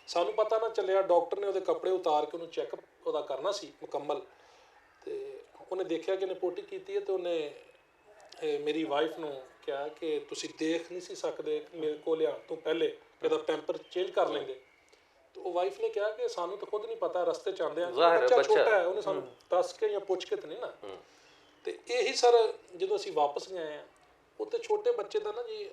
ਸਾਨੂੰ ਪਤਾ ਨਾ ਚੱਲਿਆ, ਡਾਕਟਰ ਨੇ ਉਹਦੇ ਕੱਪੜੇ ਉਤਾਰ ਕੇ ਉਹਨੂੰ ਚੈੱਕਅਪ ਉਹਦਾ ਕਰਨਾ ਸੀ ਮੁਕੰਮਲ। ਤੇ ਉਹਨੇ ਦੇਖਿਆ ਕਿ ਇਹਨੇ ਪੋਟੀ ਕੀਤੀ ਹੈ, ਤੇ ਉਹਨੇ ਮੇਰੀ ਵਾਈਫ ਨੂੰ ਕਿਹਾ ਕਿ ਤੁਸੀਂ ਦੇਖ ਨਹੀਂ ਸੀ ਸਕਦੇ ਮੇਰੇ ਕੋਲ ਲਿਆਉਣ ਤੋਂ ਪਹਿਲੇ ਇਹਦਾ ਪੈਂਪਰ ਚੇਂਜ ਕਰ ਲੈਂਦੇ। ਤੇ ਉਹ ਵਾਈਫ ਨੇ ਕਿਹਾ ਕਿ ਸਾਨੂੰ ਤਾਂ ਖੁਦ ਨਹੀਂ ਪਤਾ, ਰਸਤੇ 'ਚ ਆਉਂਦੇ ਆ, ਬੱਚਾ ਛੋਟਾ ਹੈ, ਉਹਨੇ ਸਾਨੂੰ ਦੱਸ ਕੇ ਜਾਂ ਪੁੱਛ ਕੇ ਤਾਂ ਨਹੀਂ ਨਾ। ਤੇ ਇਹੀ ਸਰ ਜਦੋਂ ਅਸੀਂ ਵਾਪਸ ਗਏ ਹਾਂ ਉੱਥੇ ਛੋਟੇ ਬੱਚੇ ਦਾ ਨਾ ਜੀ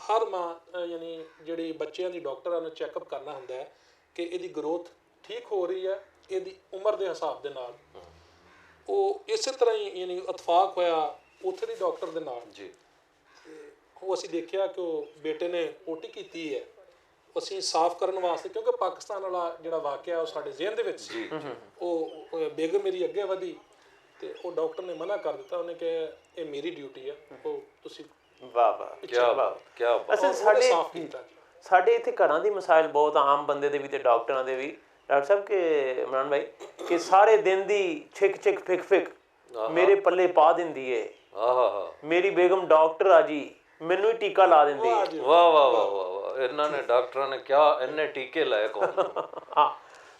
ਹਰ ਮਾਂ ਯਾਨੀ ਜਿਹੜੀ ਬੱਚਿਆਂ ਦੀ ਡਾਕਟਰਾਂ ਨੇ ਚੈੱਕਅਪ ਕਰਨਾ ਹੁੰਦਾ ਹੈ ਕਿ ਇਹਦੀ ਗਰੋਥ ਠੀਕ ਹੋ ਰਹੀ ਹੈ ਇਹਦੀ ਉਮਰ ਦੇ ਹਿਸਾਬ ਦੇ ਨਾਲ। ਉਹ ਇਸੇ ਤਰ੍ਹਾਂ ਹੀ ਯਾਨੀ ਇਤਫਾਕ ਹੋਇਆ ਉੱਥੇ ਦੀ ਡਾਕਟਰ ਦੇ ਨਾਲ ਜੀ। ਉਹ ਅਸੀਂ ਦੇਖਿਆ ਕਿ ਉਹ ਬੇਟੇ ਨੇ ਪੋਟੀ ਕੀਤੀ ਹੈ, ਅਸੀਂ ਸਾਫ਼ ਕਰਨ ਵਾਸਤੇ, ਕਿਉਂਕਿ ਪਾਕਿਸਤਾਨ ਵਾਲਾ ਜਿਹੜਾ ਵਾਕਿਆ ਉਹ ਸਾਡੇ ਜ਼ਿਹਨ ਦੇ ਵਿੱਚ ਸੀ। ਉਹ ਬੇਗਮ ਮੇਰੀ ਅੱਗੇ ਵਧੀ ਤੇ ਉਹ ਡਾਕਟਰ ਨੇ ਮਨਾ ਕਰ ਦਿੱਤਾ, ਉਹਨੇ ਕਿਹਾ ਇਹ ਮੇਰੀ ਡਿਊਟੀ ਹੈ, ਉਹ ਤੁਸੀਂ ਵਾਹ ਵਾਹ ਕੀ ਅਸਲ ਸਾਡੇ ਇੱਥੇ ਘਰਾਂ ਦੀ ਮਸਾਇਲ ਬਹੁਤ ਆਮ ਬੰਦੇ ਦੇ ਵੀ ਤੇ ਡਾਕਟਰਾਂ ਦੇ ਵੀ ਡਾਕਟਰ ਸਾਹਿਬ ਕਿ ਇਮਰਾਨ ਭਾਈ ਕਿ ਸਾਰੇ ਦਿਨ ਦੀ ਛਿਕ ਛਿਕ ਫਿਕ ਫਿਕ ਮੇਰੇ ਪੱਲੇ ਪਾ ਦਿੰਦੀ ਏ। ਮੇਰੀ ਬੇਗਮ ਡਾਕਟਰ ਆ ਜੀ, ਮੈਨੂੰ ਹੀ ਟੀਕਾ ਲਾ ਦਿੰਦੀ ਹੈ। ਵਾਹ ਵਾਹ ਵਾਹ ਵਾਹ, ਇਹਨਾਂ ਨੇ ਡਾਕਟਰਾਂ ਨੇ ਕਿਹਾ ਇੰਨੇ ਟੀਕੇ ਲਾਏ ਕੌਮ ਨੂੰ। ਹਾਂ,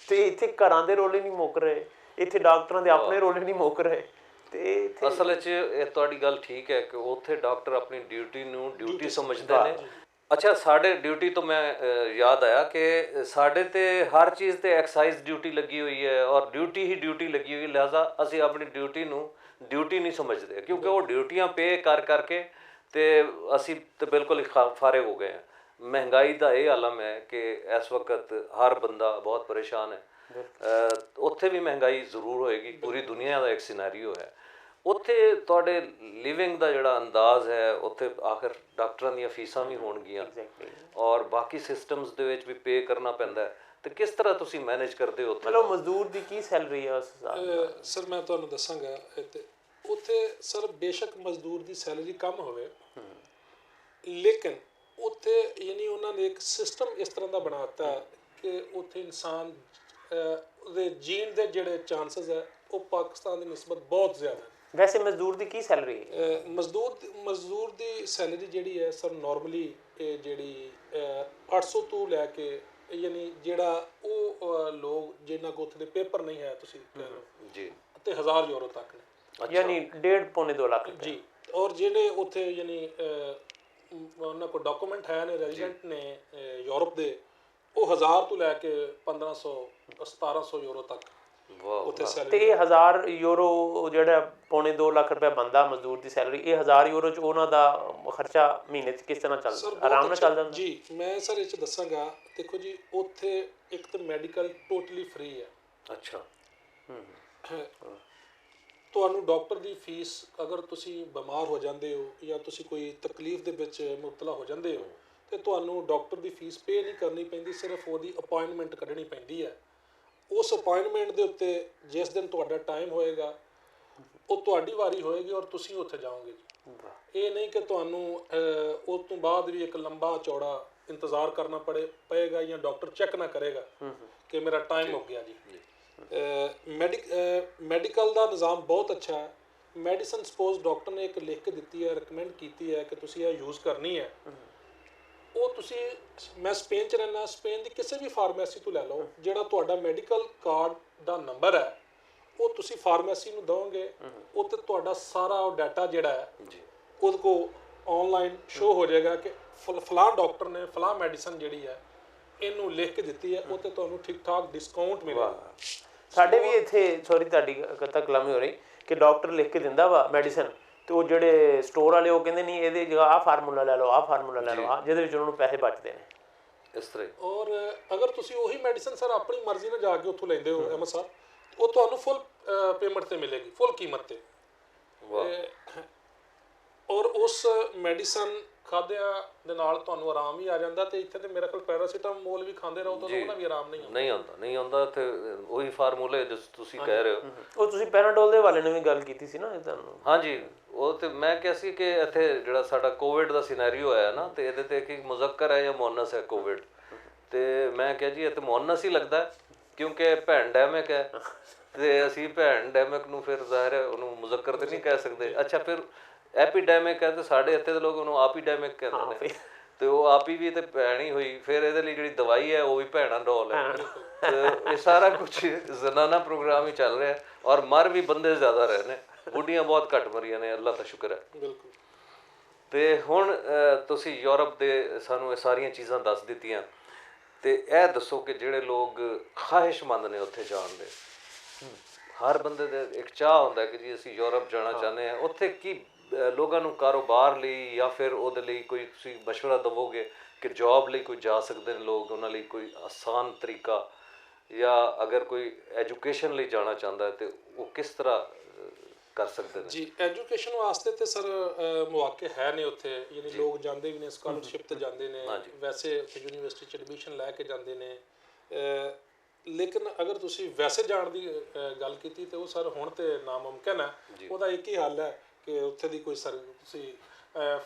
ਤੇ ਇੱਥੇ ਘਰਾਂ ਦੇ ਰੋਲੇ ਨਹੀਂ ਮੁੱਕ ਰਹੇ, ਇੱਥੇ ਡਾਕਟਰਾਂ ਦੇ ਆਪਣੇ ਰੋਲੇ ਨਹੀਂ ਮੁੱਕ ਰਹੇ। ਤੇ ਅਸਲ 'ਚ ਇਹ ਤੁਹਾਡੀ ਗੱਲ ਠੀਕ ਹੈ ਕਿ ਉੱਥੇ ਡਾਕਟਰ ਆਪਣੀ ਡਿਊਟੀ ਨੂੰ ਡਿਊਟੀ ਸਮਝਦੇ ਨੇ। ਅੱਛਾ, ਸਾਡੇ ਡਿਊਟੀ ਤੋਂ ਮੈਂ ਯਾਦ ਆਇਆ ਕਿ ਸਾਡੇ ਤੇ ਹਰ ਚੀਜ਼ ਤੇ ਐਕਸਾਈਜ਼ ਡਿਊਟੀ ਲੱਗੀ ਹੋਈ ਹੈ ਔਰ ਡਿਊਟੀ ਹੀ ਡਿਊਟੀ ਲੱਗੀ ਹੋਈ, ਲਿਹਾਜ਼ਾ ਅਸੀਂ ਆਪਣੀ ਡਿਊਟੀ ਨੂੰ ਡਿਊਟੀ ਨਹੀਂ ਸਮਝਦੇ, ਕਿਉਂਕਿ ਉਹ ਡਿਊਟੀਆਂ ਪੇ ਕਰ ਕਰਕੇ ਤੇ ਅਸੀਂ ਤਾਂ ਬਿਲਕੁਲ ਹੀ ਫਾਰਿਗ ਹੋ ਗਏ ਹਾਂ। ਮਹਿੰਗਾਈ ਦਾ ਇਹ ਆਲਮ ਹੈ ਕਿ ਇਸ ਵਕਤ ਹਰ ਬੰਦਾ ਬਹੁਤ ਪਰੇਸ਼ਾਨ ਹੈ। ਉੱਥੇ ਵੀ ਮਹਿੰਗਾਈ ਜ਼ਰੂਰ ਹੋਏਗੀ, ਪੂਰੀ ਦੁਨੀਆ ਦਾ ਇੱਕ ਸਿਨੈਰੀਓ ਹੈ। ਉੱਥੇ ਤੁਹਾਡੇ ਲਿਵਿੰਗ ਦਾ ਜਿਹੜਾ ਅੰਦਾਜ਼ ਹੈ, ਉੱਥੇ ਆਖਿਰ ਡਾਕਟਰਾਂ ਦੀਆਂ ਫੀਸਾਂ ਵੀ ਹੋਣਗੀਆਂ ਔਰ ਬਾਕੀ ਸਿਸਟਮਸ ਦੇ ਵਿੱਚ ਵੀ ਪੇ ਕਰਨਾ ਪੈਂਦਾ ਹੈ, ਤੇ ਕਿਸ ਤਰ੍ਹਾਂ ਤੁਸੀਂ ਮੈਨੇਜ ਕਰਦੇ ਹੋ? ਚਲੋ ਮਜ਼ਦੂਰ ਦੀ ਕੀ ਸੈਲਰੀ ਹੈ ਉਸ ਸਰ ਮੈਂ ਤੁਹਾਨੂੰ ਦੱਸਾਂਗਾ। ਉੱਥੇ ਸਰ ਬੇਸ਼ੱਕ ਮਜ਼ਦੂਰ ਦੀ ਸੈਲਰੀ ਕਮ ਹੋਵੇ, ਲੇਕਿਨ ਉੱਥੇ ਯਾਨੀ ਉਹਨਾਂ ਨੇ ਇੱਕ ਸਿਸਟਮ ਇਸ ਤਰ੍ਹਾਂ ਦਾ ਬਣਾ ਦਿੱਤਾ ਕਿ ਉੱਥੇ ਇਨਸਾਨ ਦੇ ਜੀਣ ਦੇ ਜਿਹੜੇ ਚਾਂਸਸ ਹੈ ਉਹ ਪਾਕਿਸਤਾਨ ਦੀ ਨਿਸਬਤ ਬਹੁਤ ਜ਼ਿਆਦਾ। ਵੈਸੇ ਮਜ਼ਦੂਰ ਦੀ ਕੀ ਸੈਲਰੀ ਹੈ? ਮਜ਼ਦੂਰ ਦੀ ਸੈਲਰੀ ਜਿਹੜੀ ਹੈ ਸਰ ਨੋਰਮਲੀ ਜਿਹੜੀ 800 ਤੋਂ ਲੈ ਕੇ ਯਾਨੀ ਜਿਹੜਾ ਉਹ ਲੋਕ ਜਿਨ੍ਹਾਂ ਕੋਲ ਉੱਥੇ ਦੇ ਪੇਪਰ ਨਹੀਂ ਹੈ ਤੁਸੀਂ ਕਹਿ ਲਓ ਜੀ, ਤੇ 1000 ਯੂਰੋ ਤੱਕ ਨੇ, ਯਾਨੀ 1.5 ਪੌਣੇ 2 ਲੱਖ ਜੀ। ਔਰ ਜਿਹੜੇ ਉੱਥੇ ਯਾਨੀ ਉਹਨਾਂ ਕੋਲ ਡਾਕੂਮੈਂਟ ਹੈ ਨੇ, ਰੈਜ਼ੀਡੈਂਟ ਨੇ ਯੂਰਪ ਦੇ, ਉਹ 1000 ਤੋਂ ਲੈ ਕੇ 1500 1700 ਯੂਰੋ ਤੱਕ ਉੱਥੇ ਸੈਲਰੀ। ਤੇ ਇਹ 1000 ਯੂਰੋ ਜਿਹੜਾ ਪੌਣੇ 2 ਲੱਖ ਰੁਪਏ ਬੰਦਾ ਮਜ਼ਦੂਰ ਦੀ ਸੈਲਰੀ, ਇਹ 1000 ਯੂਰੋ ਚ ਉਹਨਾਂ ਦਾ ਖਰਚਾ ਮਹੀਨੇ ਚ ਕਿਸ ਤਰ੍ਹਾਂ ਚੱਲਦਾ? ਆਰਾਮ ਨਾਲ ਚੱਲ ਜਾਂਦਾ ਜੀ। ਮੈਂ ਸਰ ਇਹ ਚ ਦੱਸਾਂਗਾ, ਦੇਖੋ ਜੀ ਉੱਥੇ ਇੱਕ ਤਾਂ ਮੈਡੀਕਲ ਟੋਟਲੀ ਫ੍ਰੀ ਹੈ। ਅੱਛਾ। ਤੁਹਾਨੂੰ ਡਾਕਟਰ ਦੀ ਫੀਸ ਅਗਰ ਤੁਸੀਂ ਬਿਮਾਰ ਹੋ ਜਾਂਦੇ ਹੋ ਜਾਂ ਤੁਸੀਂ ਕੋਈ ਤਕਲੀਫ ਦੇ ਵਿੱਚ ਮੁਬਤਲਾ ਹੋ ਜਾਂਦੇ ਹੋ ਤੇ ਤੁਹਾਨੂੰ ਡਾਕਟਰ ਦੀ ਫੀਸ ਪੇ ਨਹੀਂ ਕਰਨੀ ਪੈਂਦੀ, ਸਿਰਫ ਉਹਦੀ ਅਪਾਇੰਟਮੈਂਟ ਕੱਢਣੀ ਪੈਂਦੀ ਹੈ। ਉਸ ਅਪਾਇੰਟਮੈਂਟ ਦੇ ਉੱਤੇ ਜਿਸ ਦਿਨ ਤੁਹਾਡਾ ਟਾਈਮ ਹੋਏਗਾ ਉਹ ਤੁਹਾਡੀ ਵਾਰੀ ਹੋਏਗੀ ਔਰ ਤੁਸੀਂ ਉੱਥੇ ਜਾਓਗੇ ਜੀ। ਇਹ ਨਹੀਂ ਕਿ ਤੁਹਾਨੂੰ ਉਸ ਤੋਂ ਬਾਅਦ ਵੀ ਇੱਕ ਲੰਬਾ ਚੌੜਾ ਇੰਤਜ਼ਾਰ ਕਰਨਾ ਪਏਗਾ ਜਾਂ ਡਾਕਟਰ ਚੈੱਕ ਨਾ ਕਰੇਗਾ ਕਿ ਮੇਰਾ ਟਾਈਮ ਹੋ ਗਿਆ ਜੀ। ਮੈਡੀਕਲ ਦਾ ਨਿਜ਼ਾਮ ਬਹੁਤ ਅੱਛਾ ਹੈ। ਮੈਡੀਸਨ ਸਪੋਜ਼ ਡਾਕਟਰ ਨੇ ਇੱਕ ਲਿਖ ਕੇ ਦਿੱਤੀ ਹੈ, ਰਿਕਮੈਂਡ ਕੀਤੀ ਹੈ ਕਿ ਤੁਸੀਂ ਇਹ ਯੂਜ਼ ਕਰਨੀ ਹੈ, ਉਹ ਤੁਸੀਂ, ਮੈਂ ਸਪੇਨ 'ਚ ਰਹਿੰਦਾ, ਸਪੇਨ ਦੀ ਕਿਸੇ ਵੀ ਫਾਰਮੇਸੀ ਤੋਂ ਲੈ ਲਓ, ਜਿਹੜਾ ਤੁਹਾਡਾ ਮੈਡੀਕਲ ਕਾਰਡ ਦਾ ਨੰਬਰ ਹੈ ਉਹ ਤੁਸੀਂ ਫਾਰਮੇਸੀ ਨੂੰ ਦਿਓਗੇ, ਉਹ 'ਤੇ ਤੁਹਾਡਾ ਸਾਰਾ ਉਹ ਡਾਟਾ ਜਿਹੜਾ ਹੈ ਉਹਦੇ ਕੋਲ ਔਨਲਾਈਨ ਸ਼ੋ ਹੋ ਜਾਏਗਾ ਕਿ ਫਲਾਂ ਡਾਕਟਰ ਨੇ ਫਲਾਂ ਮੈਡੀਸਨ ਜਿਹੜੀ ਹੈ ਇਹਨੂੰ ਲਿਖ ਕੇ ਦਿੱਤੀ ਹੈ, ਉਹ 'ਤੇ ਤੁਹਾਨੂੰ ਠੀਕ ਠਾਕ ਡਿਸਕਾਊਂਟ ਮਿਲੇਗਾ। ਸਾਡੇ ਵੀ ਇੱਥੇ ਸੌਰੀ ਤੁਹਾਡੀ ਕਥਾ ਕਲਾਮੀ ਹੋ ਰਹੀ ਕਿ ਡਾਕਟਰ ਲਿਖ ਕੇ ਦਿੰਦਾ ਵਾ ਮੈਡੀਸਨ, ਤੇ ਉਹ ਜਿਹੜੇ ਸਟੋਰ ਵਾਲੇ ਉਹ ਕਹਿੰਦੇ ਨਹੀਂ ਇਹਦੇ ਜਗ੍ਹਾ ਆਹ ਫਾਰਮੂਲਾ ਲੈ ਲਓ, ਆਹ ਫਾਰਮੂਲਾ ਲੈ ਲਓ, ਜਿਹਦੇ ਵਿੱਚ ਉਹਨਾਂ ਨੂੰ ਪੈਸੇ ਬਚਦੇ ਨੇ ਇਸ ਤਰ੍ਹਾਂ। ਔਰ ਅਗਰ ਤੁਸੀਂ ਉਹੀ ਮੈਡੀਸਨ ਸਰ ਆਪਣੀ ਮਰਜ਼ੀ ਨਾਲ ਜਾ ਕੇ ਉੱਥੋਂ ਲੈਂਦੇ ਹੋ ਅਹਿਮਦ ਸਾਹਿਬ, ਉਹ ਤੁਹਾਨੂੰ ਫੁੱਲ ਪੇਮੈਂਟ 'ਤੇ ਮਿਲੇਗੀ, ਫੁੱਲ ਕੀਮਤ 'ਤੇ। ਔਰ ਉਸ ਮੈਡੀਸਨ ਖਾਦਿਆਂ ਦੇ ਨਾਲ ਤੁਹਾਨੂੰ ਆਰਾਮ ਹੀ ਆ ਜਾਂਦਾ। ਤੇ ਇੱਥੇ ਤੇ ਮੇਰੇ ਕੋਲ ਪੈਰਾਸੀਟਾਮੋਲ ਵੀ ਖਾਂਦੇ ਰਹੋ ਤਾਂ ਉਹਨਾਂ ਵੀ ਆਰਾਮ ਨਹੀਂ ਆਉਂਦਾ। ਤੇ ਉਹੀ ਫਾਰਮੂਲੇ ਜਿਸ ਤੁਸੀਂ ਕਹਿ ਰਹੇ ਹੋ, ਉਹ ਤੁਸੀਂ ਪੈਰਾਡੋਲ ਦੇ ਵਾਲੇ ਨੇ ਵੀ ਗੱਲ ਕੀਤੀ ਸੀ ਨਾ ਤੁਹਾਨੂੰ? ਹਾਂਜੀ, ਉਹ ਤੇ ਮੈਂ ਕਿਹਾ ਸੀ ਕਿ ਇੱਥੇ ਜਿਹੜਾ ਸਾਡਾ ਕੋਵਿਡ ਦਾ ਸਿਨੈਰੀਓ ਹੈ ਨਾ, ਤੇ ਇਹਦੇ ਤੇ ਕੀ ਮੁਜ਼ੱਕਰ ਹੈ ਜਾਂ ਮੁਅੰਨਸ ਹੈ ਕੋਵਿਡ, ਤੇ ਮੈਂ ਕਿਹਾ ਜੀ ਇਹ ਤੇ ਮੁਅੰਨਸ ਹੀ ਲੱਗਦਾ ਕਿਉਂਕਿ ਪੈਂਡੈਮਿਕ ਹੈ ਤੇ ਅਸੀਂ ਪੈਂਡੈਮਿਕ ਨੂੰ ਫਿਰ ਜ਼ਾਹਿਰ ਹੈ ਉਹਨੂੰ ਮੁਜ਼ੱਕਰ ਤੇ ਨਹੀਂ ਕਹਿ ਸਕਦੇ। ਅੱਛਾ, ਫਿਰ ਐਪੀਡੈਮਿਕ ਹੈ ਤੇ ਸਾਡੇ ਇੱਥੇ ਦੇ ਲੋਕ ਉਹਨੂੰ ਆਪੀਡੈਮਿਕ ਕਹਿੰਦੇ ਨੇ, ਤੇ ਉਹ ਆਪੀ ਵੀ ਤੇ ਭੈਣ ਹੀ ਹੋਈ, ਫਿਰ ਇਹਦੇ ਲਈ ਜਿਹੜੀ ਦਵਾਈ ਹੈ ਉਹ ਵੀ ਭੈਣਾਂ ਡੋਲ ਹੈ। ਇਹ ਸਾਰਾ ਕੁਝ ਜ਼ਨਾਨਾ ਪ੍ਰੋਗਰਾਮ ਹੀ ਚੱਲ ਰਿਹਾ ਔਰ ਮਰ ਵੀ ਬੰਦੇ ਜ਼ਿਆਦਾ ਰਹੇ ਨੇ, ਬੁੱਢੀਆਂ ਬਹੁਤ ਘੱਟ ਮਰੀਆਂ ਨੇ, ਅੱਲਾ ਦਾ ਸ਼ੁਕਰ ਹੈ। ਬਿਲਕੁਲ। ਤੇ ਹੁਣ ਤੁਸੀਂ ਯੂਰਪ ਦੇ ਸਾਨੂੰ ਇਹ ਸਾਰੀਆਂ ਚੀਜ਼ਾਂ ਦੱਸ ਦਿੱਤੀਆਂ, ਤੇ ਇਹ ਦੱਸੋ ਕਿ ਜਿਹੜੇ ਲੋਕ ਖਾਹਿਸ਼ਮੰਦ ਨੇ ਉੱਥੇ ਜਾਣ ਦੇ, ਹਰ ਬੰਦੇ ਦੇ ਇੱਕ ਚਾਹ ਹੁੰਦਾ ਕਿ ਜੀ ਅਸੀਂ ਯੂਰਪ ਜਾਣਾ ਚਾਹੁੰਦੇ ਹਾਂ, ਉੱਥੇ ਕੀ ਲੋਕਾਂ ਨੂੰ ਕਾਰੋਬਾਰ ਲਈ ਜਾਂ ਫਿਰ ਉਹਦੇ ਲਈ ਕੋਈ ਤੁਸੀਂ ਮਸ਼ਵਰਾ ਦੇਵੋਗੇ ਕਿ ਜੌਬ ਲਈ ਕੋਈ ਜਾ ਸਕਦੇ ਨੇ ਲੋਕ, ਉਹਨਾਂ ਲਈ ਕੋਈ ਆਸਾਨ ਤਰੀਕਾ, ਜਾਂ ਅਗਰ ਕੋਈ ਐਜੂਕੇਸ਼ਨ ਲਈ ਜਾਣਾ ਚਾਹੁੰਦਾ ਹੈ ਤੇ ਉਹ ਕਿਸ ਤਰ੍ਹਾਂ ਕਰ ਸਕਦੇ ਨੇ? ਜੀ ਐਜੂਕੇਸ਼ਨ ਵਾਸਤੇ ਤੇ ਸਰ ਮੌਕੇ ਹੈ ਨੇ ਉੱਥੇ, ਯਾਨੀ ਲੋਕ ਜਾਂਦੇ ਵੀ ਨੇ, ਸਕਾਲਰਸ਼ਿਪ ਤੇ ਜਾਂਦੇ ਨੇ, ਵੈਸੇ ਉੱਥੇ ਯੂਨੀਵਰਸਿਟੀ 'ਚ ਐਡਮਿਸ਼ਨ ਲੈ ਕੇ ਜਾਂਦੇ ਨੇ। ਲੇਕਿਨ ਅਗਰ ਤੁਸੀਂ ਵੈਸੇ ਜਾਣ ਦੀ ਗੱਲ ਕੀਤੀ ਤੇ ਉਹ ਸਰ ਹੁਣ ਤੇ ਨਾਮੁਮਕਿਨ ਹੈ। ਉਹਦਾ ਇੱਕ ਹੀ ਹੱਲ ਹੈ ਕਿ ਉੱਥੇ ਦੀ ਕੋਈ ਸਰ ਤੁਸੀਂ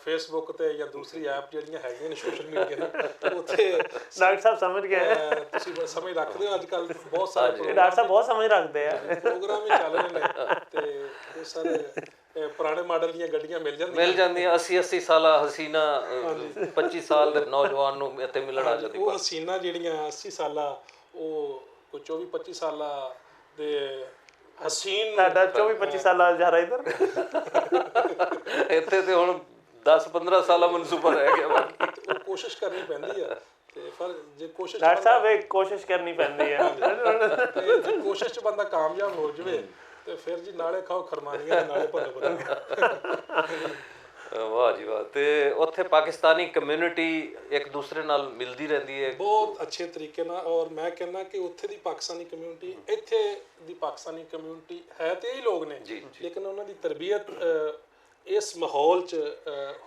ਫੇਸਬੁੱਕ ਤੇ ਜਾਂ ਦੂਸਰੀ ਐਪ ਜਿਹੜੀਆਂ ਹੈਗੀਆਂ ਨੇ ਸੋਸ਼ਲ ਮੀਡੀਆ ਤੇ ਉੱਥੇ ਡਾਕਟਰ ਸਾਹਿਬ ਸਮਝ ਗਏ, ਤੁਸੀਂ ਸਮਝ ਰੱਖਦੇ ਹੋ। ਅੱਜ ਕੱਲ੍ਹ ਬਹੁਤ ਸਾਰੇ ਡਾਕਟਰ ਸਾਹਿਬ ਬਹੁਤ ਸਮਝ ਰੱਖਦੇ ਆ, ਪ੍ਰੋਗਰਾਮ ਵੀ ਚੱਲ ਰਹੇ ਨੇ ਤੇ ਉਹ ਸਰ ਪੁਰਾਣੇ ਮਾਡਲ ਦੀਆਂ ਗੱਡੀਆਂ ਮਿਲ ਜਾਂਦੀਆਂ 80 ਸਾਲਾ ਹਸੀਨਾ 25 ਸਾਲ ਦੇ ਨੌਜਵਾਨ ਨੂੰ ਇੱਥੇ ਮਿਲਣ ਆ ਜਾਂਦੀ। ਉਹ ਹਸੀਨਾ ਜਿਹੜੀਆਂ 80 ਸਾਲਾ ਉਹ ਕੋਈ 24-25 ਸਾਲਾ ਦੇ ਹਸੀਨ ਸਾਡਾ 24-25 ਸਾਲਾ ਜਰਾ ਇੱਧਰ ਇੱਥੇ ਤੇ ਹੁਣ 10-15 ਸਾਲਾ ਮਨਸੂਬਾ ਰਹਿ ਗਿਆ। ਉਹ ਕੋਸ਼ਿਸ਼ ਕਰਨੀ ਪੈਂਦੀ ਆ ਤੇ ਪਰ ਜੇ ਕੋਸ਼ਿਸ਼ ਡਾਕਟਰ ਸਾਹਿਬ ਇੱਕ ਕੋਸ਼ਿਸ਼ ਕਰਨੀ ਪੈਂਦੀ ਹੈ, ਤੇ ਜੇ ਕੋਸ਼ਿਸ਼ 'ਚ ਬੰਦਾ ਕਾਮਯਾਬ ਹੋ ਜਾਵੇ ਤੇ ਫਿਰ ਜੀ ਨਾਲੇ ਖਾਓ ਖਰਮਾਨੀਆਂ ਨਾਲੇ ਭੰਨ। ਵਾਹ ਜੀ ਵਾਹ। ਤੇ ਉੱਥੇ ਪਾਕਿਸਤਾਨੀ ਕਮਿਊਨਿਟੀ ਇੱਕ ਦੂਸਰੇ ਨਾਲ ਮਿਲਦੀ ਰਹਿੰਦੀ ਹੈ ਬਹੁਤ ਅੱਛੇ ਤਰੀਕੇ ਨਾਲ, ਔਰ ਮੈਂ ਕਹਿੰਦਾ ਕਿ ਉੱਥੇ ਦੀ ਪਾਕਿਸਤਾਨੀ ਕਮਿਊਨਿਟੀ, ਇੱਥੇ ਦੀ ਪਾਕਿਸਤਾਨੀ ਕਮਿਊਨਿਟੀ ਹੈ ਤੇ ਇਹੀ ਲੋਕ ਨੇ, ਲੇਕਿਨ ਉਹਨਾਂ ਦੀ ਤਰਬੀਅਤ ਇਸ ਮਾਹੌਲ 'ਚ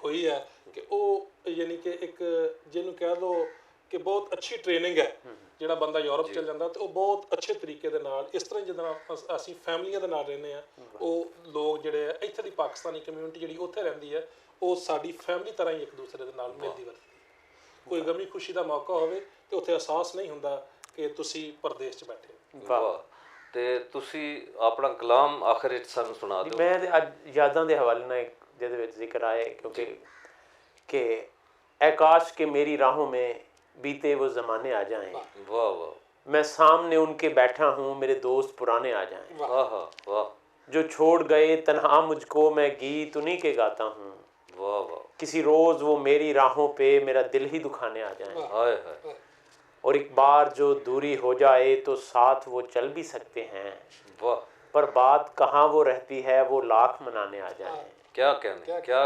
ਹੋਈ ਹੈ ਕਿ ਉਹ ਯਾਨੀ ਕਿ ਇੱਕ ਜਿਹਨੂੰ ਕਹਿ ਲਓ ਕਿ ਬਹੁਤ ਅੱਛੀ ਟ੍ਰੇਨਿੰਗ ਹੈ। ਜਿਹੜਾ ਬੰਦਾ ਯੂਰਪ ਚਲ ਜਾਂਦਾ ਤੇ ਉਹ ਬਹੁਤ ਅੱਛੇ ਤਰੀਕੇ ਦੇ ਨਾਲ, ਇਸ ਤਰ੍ਹਾਂ ਜਿੱਦਾਂ ਅਸੀਂ ਫੈਮਲੀਆਂ ਦੇ ਨਾਲ ਰਹਿੰਦੇ ਹਾਂ, ਉਹ ਲੋਕ ਜਿਹੜੇ ਆ ਇੱਥੇ ਦੀ ਪਾਕਿਸਤਾਨੀ ਕਮਿਊਨਿਟੀ ਜਿਹੜੀ ਉੱਥੇ ਰਹਿੰਦੀ ਹੈ, ਉਹ ਸਾਡੀ ਫੈਮਲੀ ਤਰ੍ਹਾਂ ਹੀ ਇੱਕ ਦੂਸਰੇ ਦੇ ਨਾਲ ਮਿਲਦੀ ਵਰਤਦੀ। ਕੋਈ ਗਮੀ ਖੁਸ਼ੀ ਦਾ ਮੌਕਾ ਹੋਵੇ ਤੇ ਉੱਥੇ ਅਹਿਸਾਸ ਨਹੀਂ ਹੁੰਦਾ ਕਿ ਤੁਸੀਂ ਪਰਦੇਸ 'ਚ ਬੈਠੇ ਹੋ। ਵਾਹ। ਤੇ ਤੁਸੀਂ ਆਪਣਾ ਕਲਾਮ ਆਖਿਰ ਵਿੱਚ ਸਾਨੂੰ ਸੁਣਾ ਦਿਓ। ਮੈਂ ਤੇ ਅੱਜ ਯਾਦਾਂ ਦੇ ਹਵਾਲੇ ਨਾਲ ਇੱਕ ਜਿਹਦੇ ਵਿੱਚ ਜ਼ਿਕਰ ਆਇਆ ਕਿਉਂਕਿ ਕਿ ऐ काश कि मेरी राहों में बीते वो ज़माने आ जाएं, वाह वाह। मैं सामने उनके बैठा हूँ, मेरे दोस्त पुराने आ जाएं, वाह वाह। जो छोड़ गए तन्हा मुझको मैं गीत उन्हीं के गाता हूँ, वाह वाह। किसी रोज़ वो मेरी राहों पे मेरा दिल ही दुखाने आ जाएं, हाय हाय। और एक बार जो दूरी हो जाए तो साथ वो चल भी सकते हैं, वाह। पर बात कहाँ वो रहती है वो लाख मनाने आ जाएं। क्या